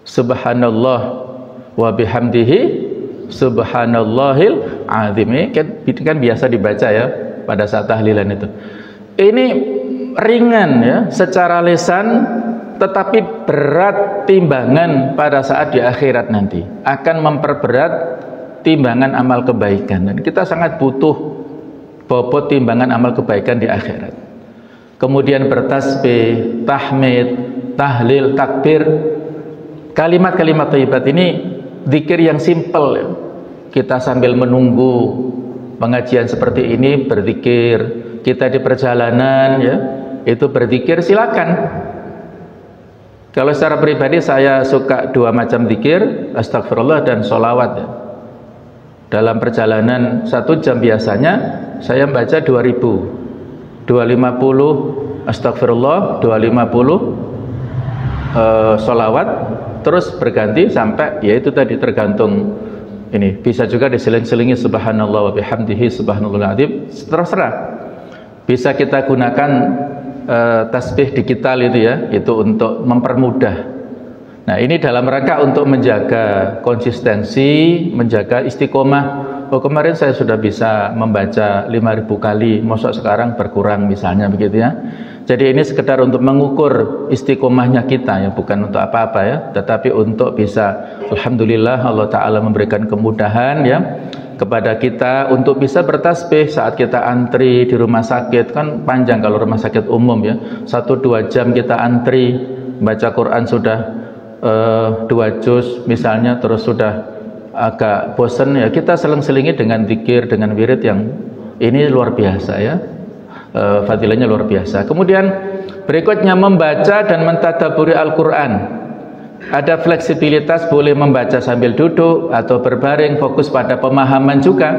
Subhanallah wa bihamdihi subhanallahil azim. Kan biasa dibaca ya pada saat tahlilan itu. Ini ringan ya secara lisan, tetapi berat timbangan pada saat di akhirat nanti, akan memperberat timbangan amal kebaikan. Dan kita sangat butuh bobot timbangan amal kebaikan di akhirat. Kemudian bertasbih, tahmid, tahlil, takbir, kalimat-kalimat thayyibat ini zikir yang simple ya. Kita sambil menunggu pengajian seperti ini berzikir, kita di perjalanan ya itu berzikir, silakan. Kalau secara pribadi saya suka 2 macam zikir, astagfirullah dan sholawat ya. Dalam perjalanan 1 jam biasanya saya membaca 2.000, 250 astagfirullah, 250 sholawat, terus berganti sampai ya itu tadi, tergantung ini. Bisa juga diseling-selingi subhanallah wa bihamdihi subhanallahil azim, terserah. Bisa kita gunakan tasbih digital itu ya, itu untuk mempermudah. Nah, ini dalam rangka untuk menjaga konsistensi, menjaga istiqomah. Oh, kemarin saya sudah bisa membaca 5.000 kali, masa sekarang berkurang misalnya begitu ya. Jadi ini sekedar untuk mengukur istiqomahnya kita ya, bukan untuk apa-apa ya, tetapi untuk bisa alhamdulillah Allah Ta'ala memberikan kemudahan ya kepada kita untuk bisa bertasbih saat kita antri di rumah sakit. Kan panjang kalau rumah sakit umum ya, 1-2 jam kita antri baca Quran sudah 2 juz misalnya, terus sudah agak bosan ya, kita seling-selingi dengan zikir, dengan wirid yang ini luar biasa ya, fadilahnya luar biasa. Kemudian berikutnya membaca dan mentadaburi Al-Quran. Ada fleksibilitas, boleh membaca sambil duduk atau berbaring, fokus pada pemahaman juga.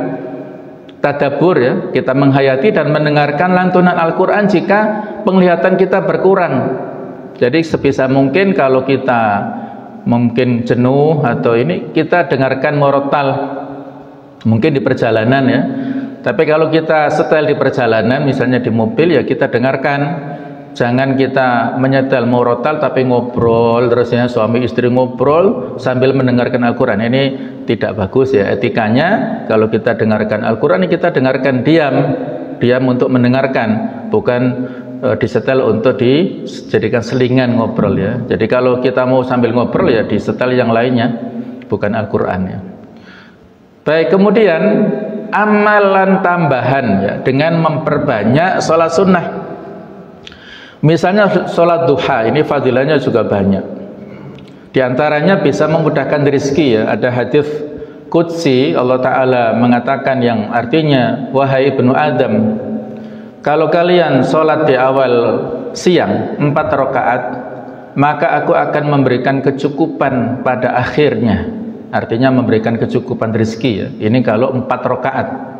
Tadabur ya, kita menghayati dan mendengarkan lantunan Al-Quran jika penglihatan kita berkurang. Jadi sebisa mungkin kalau kita mungkin jenuh atau ini, kita dengarkan murotal mungkin di perjalanan ya. Tapi kalau kita setel di perjalanan, misalnya di mobil ya, kita dengarkan. Jangan kita menyetel murotal tapi ngobrol terus ya, suami istri ngobrol sambil mendengarkan Al-Quran. Ini tidak bagus ya etikanya. Kalau kita dengarkan Al-Quran, ini kita dengarkan diam untuk mendengarkan, bukan disetel untuk dijadikan selingan ngobrol ya. Jadi kalau kita mau sambil ngobrol ya disetel yang lainnya, bukan Al-Quran ya. Baik, kemudian amalan tambahan ya, dengan memperbanyak sholat sunnah. Misalnya sholat duha, ini fadilahnya juga banyak. Di antaranya bisa memudahkan rezeki ya. Ada hadis qudsi, Allah Ta'ala mengatakan yang artinya, wahai ibnu Adam, kalau kalian sholat di awal siang 4 rakaat, maka aku akan memberikan kecukupan pada akhirnya. Artinya memberikan kecukupan rezeki ya. Ini kalau 4 rakaat.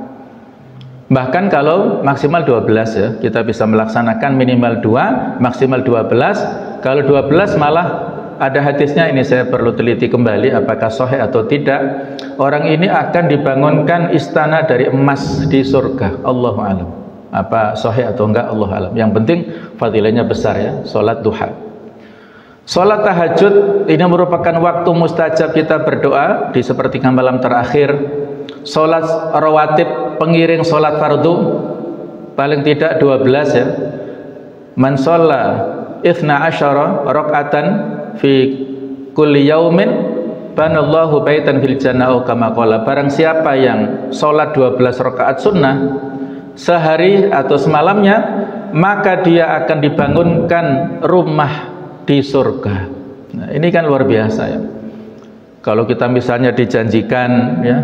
Bahkan kalau maksimal 12 ya, kita bisa melaksanakan minimal 2, maksimal 12. Kalau 12 malah ada hadisnya, ini saya perlu teliti kembali apakah sahih atau tidak. Orang ini akan dibangunkan istana dari emas di surga. Allahu a'lam. Apa sahih atau enggak, Allah alam. Yang penting fadilahnya besar ya, salat duha. Salat tahajud ini merupakan waktu mustajab kita berdoa di sepertiga malam terakhir. Salat rawatib, pengiring salat fardu paling tidak 12 ya. Man shalla 12 rakaatan fi kulli yaumin banallahu baitan fil jannah kama qala. Barang siapa yang salat 12 rakaat sunnah sehari atau semalamnya, maka dia akan dibangunkan rumah di surga. Nah, ini kan luar biasa ya. Kalau kita misalnya dijanjikan ya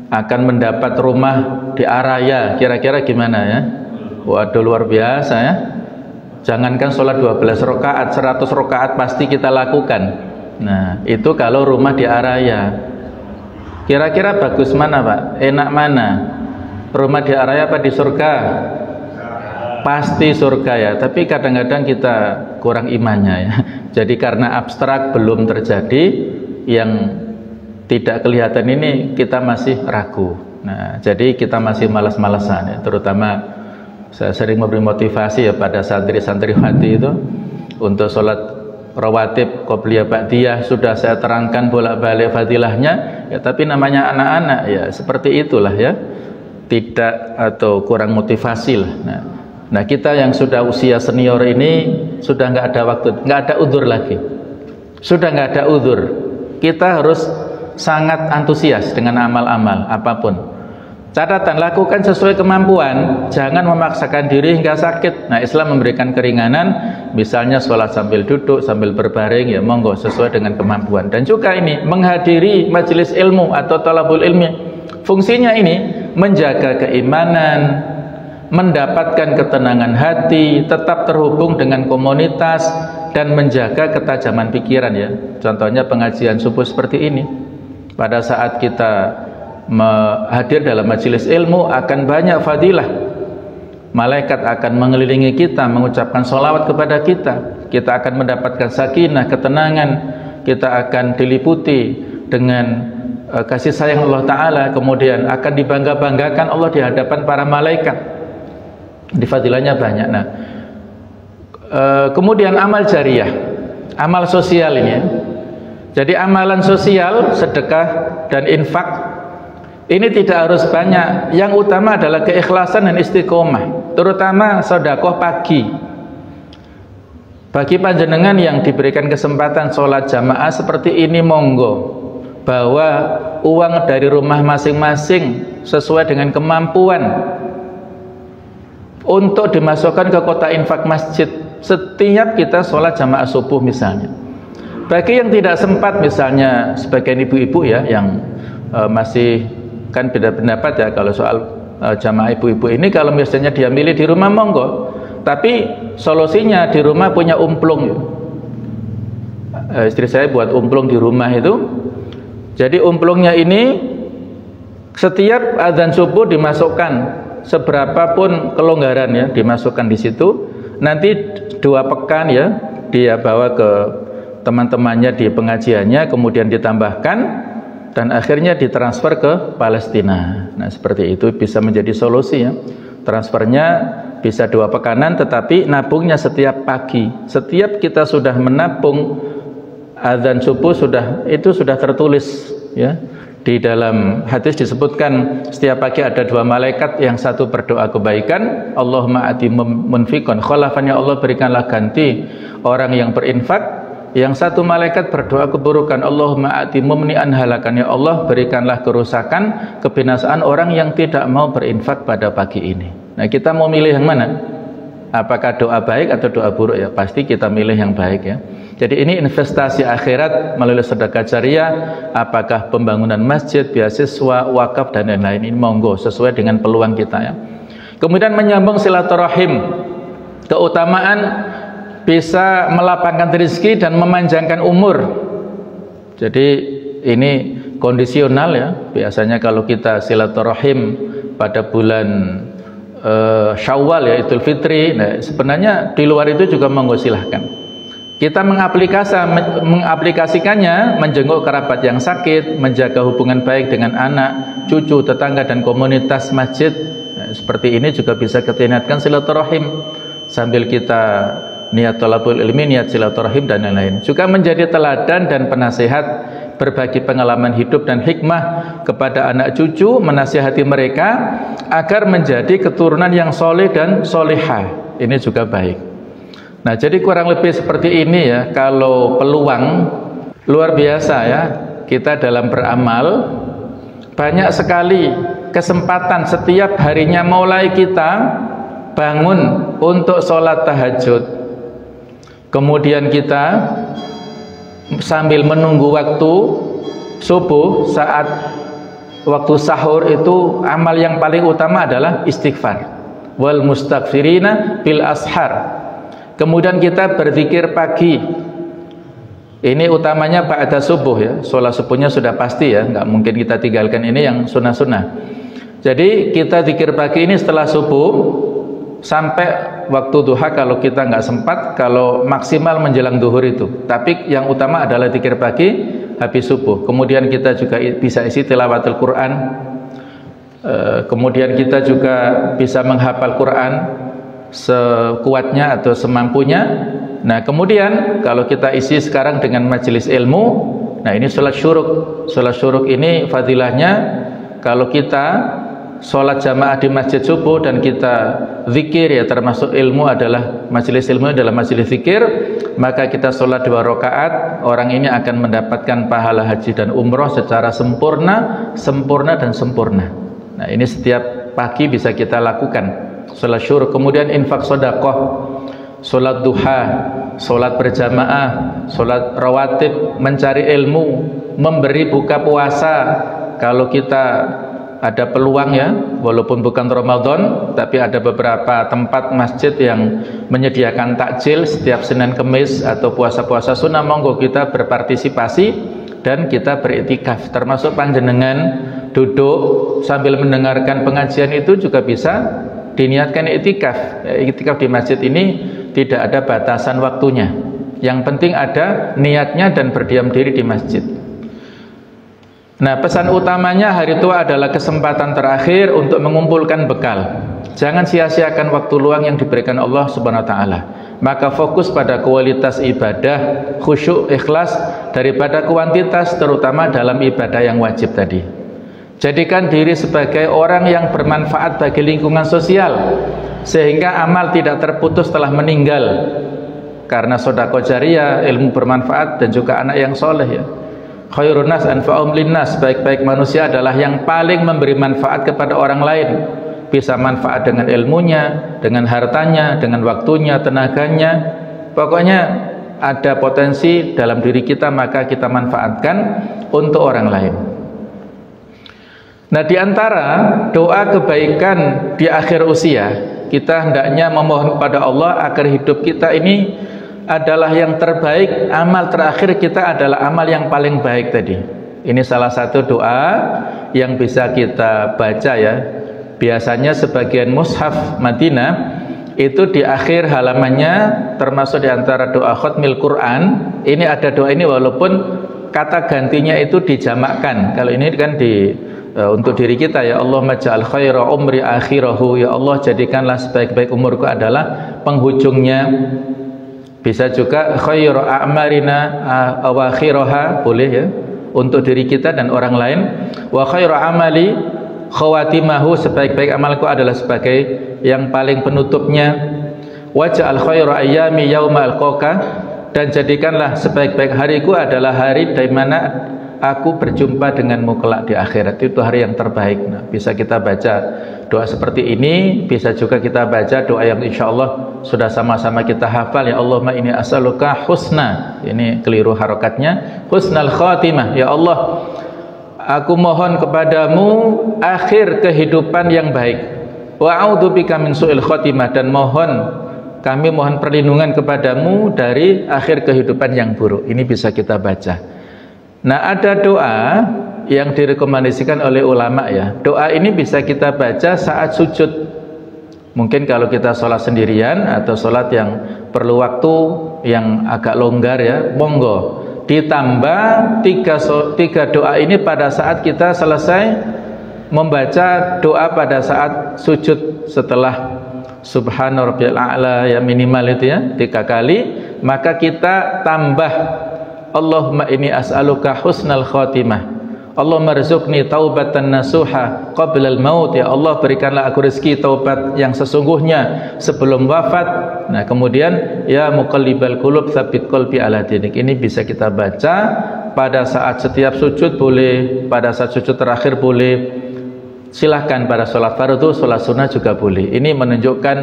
akan mendapat rumah di Araya, kira-kira gimana ya? Waduh, luar biasa ya. Jangankan sholat 12 rakaat, 100 rakaat pasti kita lakukan. Nah, itu kalau rumah di Araya. Kira-kira bagus mana Pak? Enak mana? Rumah di Araya apa di surga? Pasti surga ya. Tapi kadang-kadang kita kurang imannya ya. Jadi karena abstrak belum terjadi, yang tidak kelihatan ini kita masih ragu. Nah, jadi kita masih malas-malasan ya. Terutama saya sering memberi motivasi ya pada santri-santriwati itu untuk sholat rawatib, qobliyah, ba'diyah sudah saya terangkan bolak-balik fadilahnya ya, tapi namanya anak-anak ya seperti itulah ya, tidak atau kurang motivasi lah. Nah kita yang sudah usia senior ini sudah nggak ada waktu, nggak ada udzur lagi, sudah nggak ada udzur. Kita harus sangat antusias dengan amal-amal apapun. Catatan, lakukan sesuai kemampuan, jangan memaksakan diri hingga sakit. Nah, Islam memberikan keringanan, misalnya sholat sambil duduk, sambil berbaring, ya monggo sesuai dengan kemampuan. Dan juga ini, menghadiri majelis ilmu atau talabul ilmi. Fungsinya ini, menjaga keimanan, mendapatkan ketenangan hati, tetap terhubung dengan komunitas, dan menjaga ketajaman pikiran ya. Contohnya pengajian subuh seperti ini. Pada saat kita hadir dalam majelis ilmu akan banyak fadilah. Malaikat akan mengelilingi kita, mengucapkan sholawat kepada kita. Kita akan mendapatkan sakinah, ketenangan. Kita akan diliputi dengan kasih sayang Allah Ta'ala. Kemudian akan dibangga-banggakan Allah di hadapan para malaikat. Di fadilahnya banyak. Nah, kemudian amal jariyah, amal sosial ini ya. Jadi amalan sosial, sedekah dan infak ini tidak harus banyak. Yang utama adalah keikhlasan dan istiqomah, terutama sedekah pagi. Bagi panjenengan yang diberikan kesempatan sholat jamaah seperti ini, monggo bawa uang dari rumah masing-masing sesuai dengan kemampuan untuk dimasukkan ke kotak infak masjid setiap kita sholat jamaah subuh misalnya. Bagi yang tidak sempat, misalnya sebagian ibu-ibu ya yang masih kan beda pendapat ya kalau soal jamaah ibu-ibu ini, kalau misalnya dia milih di rumah monggo, tapi solusinya di rumah punya umplung. Istri saya buat umplung di rumah itu. Jadi umplungnya ini setiap azan subuh dimasukkan, seberapapun kelonggaran ya dimasukkan di situ. Nanti 2 pekan ya dia bawa ke teman-temannya di pengajiannya, kemudian ditambahkan dan akhirnya ditransfer ke Palestina. Nah seperti itu bisa menjadi solusi ya. Transfernya bisa 2 pekanan, tetapi nabungnya setiap pagi. Setiap kita sudah menabung azan subuh itu sudah tertulis ya. Di dalam hadis disebutkan setiap pagi ada 2 malaikat, yang satu berdoa kebaikan, Allahumma ati munfiqan khalafan, ya Allah berikanlah ganti orang yang berinfak. Yang satu malaikat berdoa keburukan, Allahumma ati mumni'an halakan, ya Allah berikanlah kerusakan, kebinasaan orang yang tidak mau berinfak pada pagi ini. Nah kita mau milih yang mana? Apakah doa baik atau doa buruk? Ya pasti kita milih yang baik ya. Jadi ini investasi akhirat melalui sedekah jariah, apakah pembangunan masjid, beasiswa, wakaf dan lain-lain, ini monggo sesuai dengan peluang kita ya. Kemudian menyambung silaturahim, keutamaan bisa melapangkan rezeki dan memanjangkan umur. Jadi ini kondisional ya. Biasanya kalau kita silaturahim pada bulan Syawal ya, Idul Fitri, nah sebenarnya di luar itu juga monggo silahkan. Kita mengaplikasikannya, menjenguk kerabat yang sakit, menjaga hubungan baik dengan anak, cucu, tetangga dan komunitas masjid. Nah, seperti ini juga bisa kita niatkan silaturahim sambil kita niat thalabul ilmi, niat silaturahim dan lain-lain. Juga menjadi teladan dan penasihat, berbagi pengalaman hidup dan hikmah kepada anak cucu, menasihati mereka agar menjadi keturunan yang soleh dan solehah. Ini juga baik. Nah jadi kurang lebih seperti ini ya, kalau peluang luar biasa ya kita dalam beramal. Banyak sekali kesempatan setiap harinya, mulai kita bangun untuk sholat tahajud, kemudian kita sambil menunggu waktu subuh, saat waktu sahur itu amal yang paling utama adalah istighfar, wal mustaghfirina bil ashar. Kemudian kita berzikir pagi, ini utamanya ba'da subuh ya, sholat subuhnya sudah pasti ya, nggak mungkin kita tinggalkan ini yang sunnah-sunnah. Jadi kita zikir pagi ini setelah subuh sampai waktu duha kalau kita nggak sempat, kalau maksimal menjelang duhur itu. Tapi yang utama adalah zikir pagi habis subuh. Kemudian kita juga bisa isi tilawatul Quran, kemudian kita juga bisa menghafal Quran sekuatnya atau semampunya. Nah kemudian kalau kita isi sekarang dengan majelis ilmu, nah ini sholat syuruk. Sholat syuruk ini fadilahnya, kalau kita sholat jamaah di masjid subuh dan kita zikir ya, termasuk ilmu adalah majelis ilmu adalah majelis zikir, maka kita sholat 2 rakaat, orang ini akan mendapatkan pahala haji dan umroh secara sempurna dan sempurna. Nah ini setiap pagi bisa kita lakukan sholat syuruk. Kemudian infak sedekah, sholat duha, sholat berjamaah, sholat rawatib, mencari ilmu, memberi buka puasa. Kalau kita ada peluang ya, walaupun bukan Ramadan, tapi ada beberapa tempat masjid yang menyediakan takjil setiap Senin Kemis atau puasa-puasa sunnah, monggo kita berpartisipasi dan kita beriktikaf. Termasuk panjenengan duduk sambil mendengarkan pengajian itu juga bisa diniatkan iktikaf. Iktikaf di masjid ini tidak ada batasan waktunya, yang penting ada niatnya dan berdiam diri di masjid. Nah pesan utamanya hari tua adalah kesempatan terakhir untuk mengumpulkan bekal. Jangan sia-siakan waktu luang yang diberikan Allah Subhanahu wa taala. Maka fokus pada kualitas ibadah, khusyuk, ikhlas daripada kuantitas, terutama dalam ibadah yang wajib tadi. Jadikan diri sebagai orang yang bermanfaat bagi lingkungan sosial, sehingga amal tidak terputus setelah meninggal, karena sedekah jariah, ilmu bermanfaat dan juga anak yang soleh ya. Khairun nas anfa'uhum linnas, sebaik-baik manusia adalah yang paling memberi manfaat kepada orang lain. Bisa manfaat dengan ilmunya, dengan hartanya, dengan waktunya, tenaganya. Pokoknya ada potensi dalam diri kita, maka kita manfaatkan untuk orang lain. Nah, di antara doa kebaikan di akhir usia, kita hendaknya memohon kepada Allah agar hidup kita ini adalah yang terbaik. Amal terakhir kita adalah amal yang paling baik tadi. Ini salah satu doa yang bisa kita baca ya. Biasanya sebagian mushaf Madinah itu di akhir halamannya, termasuk di antara doa khatmil Quran, ini ada doa ini walaupun kata gantinya itu dijamakkan. Kalau ini kan untuk diri kita, ya Allah maj'al khaira umri akhirahu, ya Allah jadikanlah sebaik-baik umurku adalah penghujungnya. Bisa juga khairu a'marina awakhiraha, boleh ya, untuk diri kita dan orang lain. Wa khairu amali khawatimahu, sebaik-baik amalku adalah sebagai yang paling penutupnya. Waj'al khairu ayyami yauma alqaka, dan jadikanlah sebaik-baik hariku adalah hari di mana aku berjumpa denganmu kelak di akhirat. Itu hari yang terbaik. Nah, bisa kita baca doa seperti ini. Bisa juga kita baca doa yang insya Allah sudah sama-sama kita hafal, ya Allahumma inni as'aluka husna, ini keliru harokatnya, husnal khatimah, ya Allah aku mohon kepadamu akhir kehidupan yang baik. Wa a'udzubika min su'il khatimah, dan kami mohon perlindungan kepadamu dari akhir kehidupan yang buruk. Ini bisa kita baca. Nah, ada doa yang direkomendasikan oleh ulama ya. Doa ini bisa kita baca saat sujud. Mungkin kalau kita sholat sendirian atau sholat yang perlu waktu yang agak longgar ya, monggo ditambah tiga doa ini pada saat kita selesai membaca doa pada saat sujud. Setelah subhana rabbiyal a'la ya, minimal itu ya 3 kali, maka kita tambah Allahumma inni as'aluka husnal khatimah, Allahumma rzuqni taubatan nasuha qabla al-maut, ya Allah berikanlah aku rezeki taubat yang sesungguhnya sebelum wafat. Nah, kemudian ya muqallibal qulub tsabbit qalbi ala dinik. Ini bisa kita baca pada saat setiap sujud boleh, pada saat sujud terakhir boleh. Silahkan pada sholat fardu, sholat sunnah juga boleh. Ini menunjukkan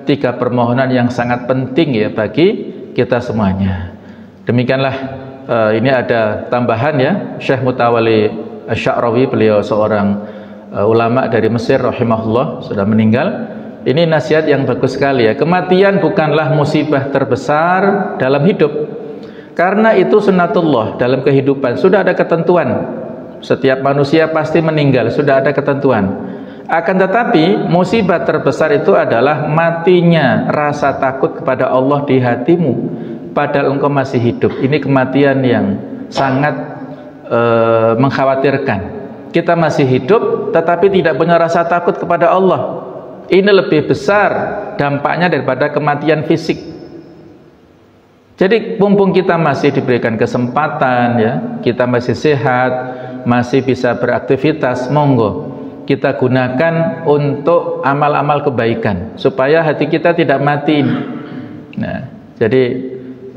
3 permohonan yang sangat penting ya bagi kita semuanya. Demikianlah. Ini ada tambahan ya, Syekh Mutawalli Asy-Sya'rawi, beliau seorang ulama dari Mesir rahimahullah, sudah meninggal. Ini nasihat yang bagus sekali ya. Kematian bukanlah musibah terbesar dalam hidup, karena itu sunnatullah dalam kehidupan. Sudah ada ketentuan, setiap manusia pasti meninggal, sudah ada ketentuan. Akan tetapi musibah terbesar itu adalah matinya rasa takut kepada Allah di hatimu padahal engkau masih hidup. Ini kematian yang sangat mengkhawatirkan. Kita masih hidup tetapi tidak punya rasa takut kepada Allah. Ini lebih besar dampaknya daripada kematian fisik. Jadi mumpung kita masih diberikan kesempatan ya, kita masih sehat, masih bisa beraktivitas, monggo kita gunakan untuk amal-amal kebaikan supaya hati kita tidak mati. Nah, jadi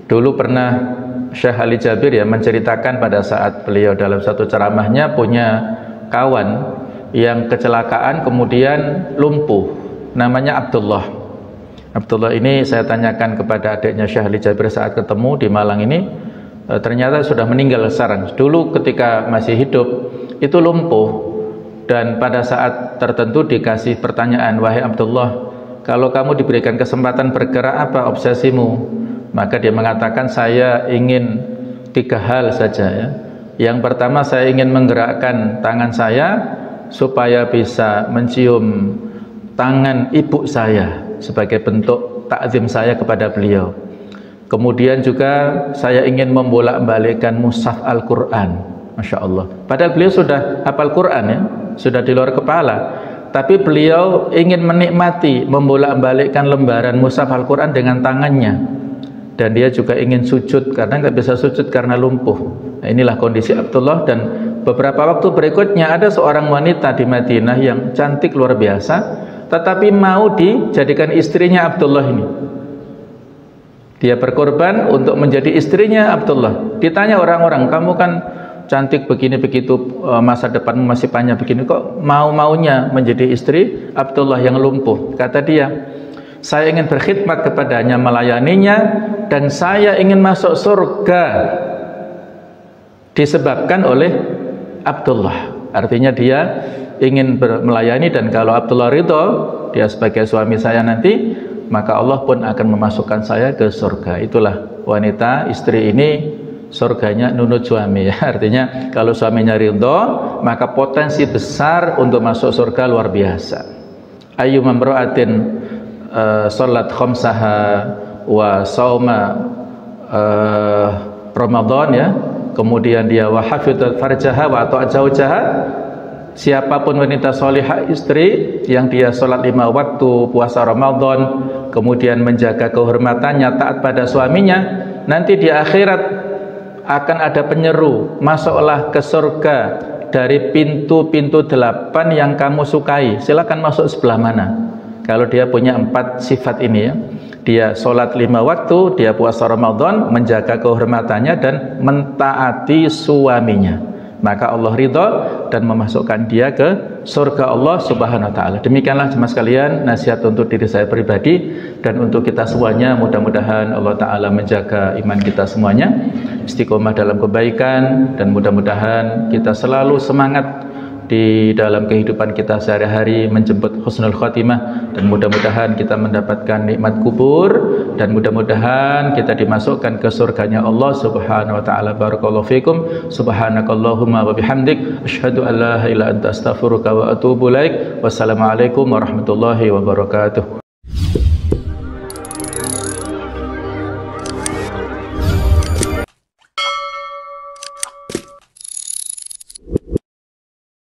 dulu pernah Syekh Ali Jabir ya menceritakan pada saat beliau dalam satu ceramahnya punya kawan yang kecelakaan kemudian lumpuh, namanya Abdullah. Abdullah ini saya tanyakan kepada adiknya Syekh Ali Jabir saat ketemu di Malang ini, ternyata sudah meninggal sekarang. Dulu ketika masih hidup itu lumpuh, dan pada saat tertentu dikasih pertanyaan, wahai Abdullah, kalau kamu diberikan kesempatan bergerak, apa obsesimu? Maka dia mengatakan, saya ingin 3 hal saja ya. Yang pertama, saya ingin menggerakkan tangan saya supaya bisa mencium tangan ibu saya sebagai bentuk takzim saya kepada beliau. Kemudian juga saya ingin membolak-balikkan mushaf Al-Quran. Masya Allah. Padahal beliau sudah hafal Quran ya, sudah di luar kepala. Tapi beliau ingin menikmati membolak-balikkan lembaran mushaf Al-Quran dengan tangannya. Dan dia juga ingin sujud karena nggak bisa sujud karena lumpuh. Nah, inilah kondisi Abdullah. Dan beberapa waktu berikutnya ada seorang wanita di Madinah yang cantik luar biasa, tetapi mau dijadikan istrinya Abdullah ini. Dia berkorban untuk menjadi istrinya Abdullah. Ditanya orang-orang, kamu kan cantik begini begitu, masa depanmu masih panjang begini, kok mau-maunya menjadi istri Abdullah yang lumpuh? Kata dia, saya ingin berkhidmat kepadanya, melayaninya, dan saya ingin masuk surga disebabkan oleh Abdullah. Artinya dia ingin melayani, dan kalau Abdullah ridho, dia sebagai suami saya nanti, maka Allah pun akan memasukkan saya ke surga. Itulah wanita, istri ini surganya nunut suami, ya. Artinya kalau suaminya ridho, maka potensi besar untuk masuk surga luar biasa. Ayyu mamra'atin salat khamsaha wa sauma Ramadan, ya, kemudian dia wa hafizat farjaha wa ata'at zaujaha, siapapun wanita solihah, istri yang dia sholat 5 waktu, puasa Ramadan, kemudian menjaga kehormatannya, taat pada suaminya, nanti di akhirat akan ada penyeru, masuklah ke surga dari pintu-pintu 8 yang kamu sukai, silakan masuk sebelah mana. Kalau dia punya 4 sifat ini, ya, dia sholat 5 waktu, dia puasa Ramadan, menjaga kehormatannya, dan mentaati suaminya, maka Allah ridha dan memasukkan dia ke surga Allah Subhanahu wa ta'ala. Demikianlah jemaah sekalian nasihat untuk diri saya pribadi dan untuk kita semuanya. Mudah-mudahan Allah ta'ala menjaga iman kita semuanya, istiqomah dalam kebaikan, dan mudah-mudahan kita selalu semangat di dalam kehidupan kita sehari-hari menjemput husnul khotimah, dan mudah-mudahan kita mendapatkan nikmat kubur, dan mudah-mudahan kita dimasukkan ke surganya Allah Subhanahu wa ta'ala. Barakallahu fikum. Subhanakallahumma wa bihamdik, asyhadu an la ilaha illa anta astaghfiruka wa atubu ilaik. Wassalamualaikum warahmatullahi wabarakatuh.